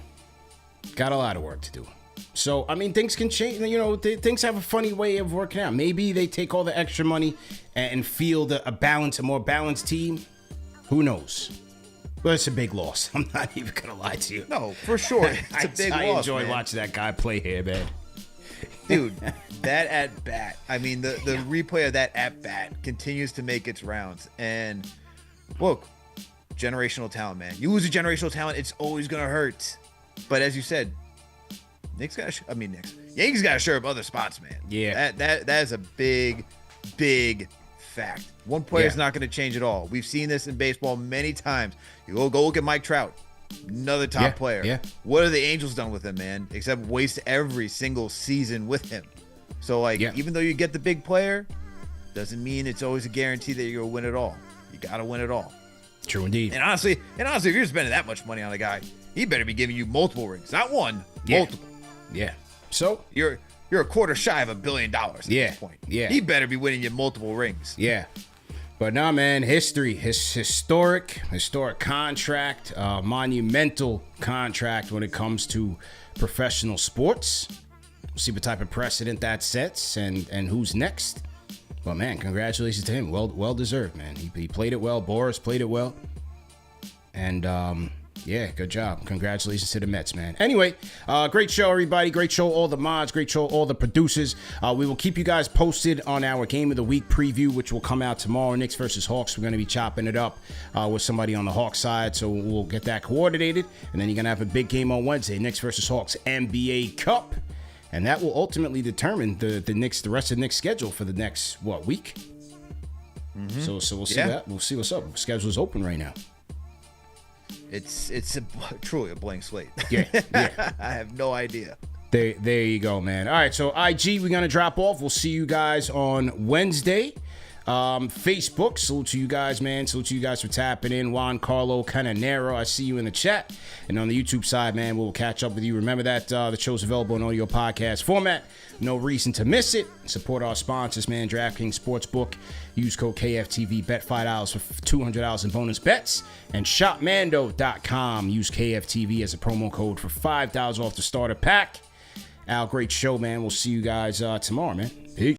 Got a lot of work to do. So, things can change. Things have a funny way of working out. Maybe they take all the extra money and field a more balanced team. Who knows? Well, it's a big loss. I'm not even going to lie to you. No, for sure. It's a big loss, I enjoy watching that guy play here, man. Dude, that at-bat. The replay of that at-bat continues to make its rounds. And, look, generational talent, man. You lose a generational talent, it's always going to hurt. But as you said, Yankees got to shore up other spots, man. Yeah. That is a big, big fact. One player is not going to change it all. We've seen this in baseball many times. You go look at Mike Trout, another top player. Yeah. What have the Angels done with him, man? Except waste every single season with him. So, even though you get the big player, doesn't mean it's always a guarantee that you're going to win it all. You got to win it all. True indeed. And honestly, if you're spending that much money on a guy, he better be giving you multiple rings, not one, multiple. Yeah. So you're a quarter shy of $1 billion at this point. Yeah. He better be winning you multiple rings. Yeah. But nah, man, historic contract, monumental contract when it comes to professional sports. We'll see what type of precedent that sets and who's next. But man, congratulations to him. Well deserved, man. He played it well. Boris played it well. And yeah, good job. Congratulations to the Mets, man. Anyway, great show, everybody. Great show, all the mods. Great show, all the producers. We will keep you guys posted on our Game of the Week preview, which will come out tomorrow. Knicks versus Hawks. We're going to be chopping it up with somebody on the Hawks side, so we'll get that coordinated. And then you're going to have a big game on Wednesday, Knicks versus Hawks NBA Cup. And that will ultimately determine the rest of the Knicks schedule for the next, week? Mm-hmm. So we'll see that. We'll see what's up. The schedule's open right now. It's truly a blank slate. Yeah. I have no idea. There you go, man. All right, so IG, we're going to drop off. We'll see you guys on Wednesday. Facebook, salute to you guys, man. Salute to you guys for tapping in. Juan Carlo Cananero, I see you in the chat. And on the YouTube side, man, we'll catch up with you. Remember that the show's available in audio podcast format. No reason to miss it. Support our sponsors, man. DraftKings Sportsbook. Use code KFTV. Bet $5 for $200 in bonus bets. And shopmando.com. Use KFTV as a promo code for $5 off the starter pack. Al, great show, man. We'll see you guys tomorrow, man. Peace.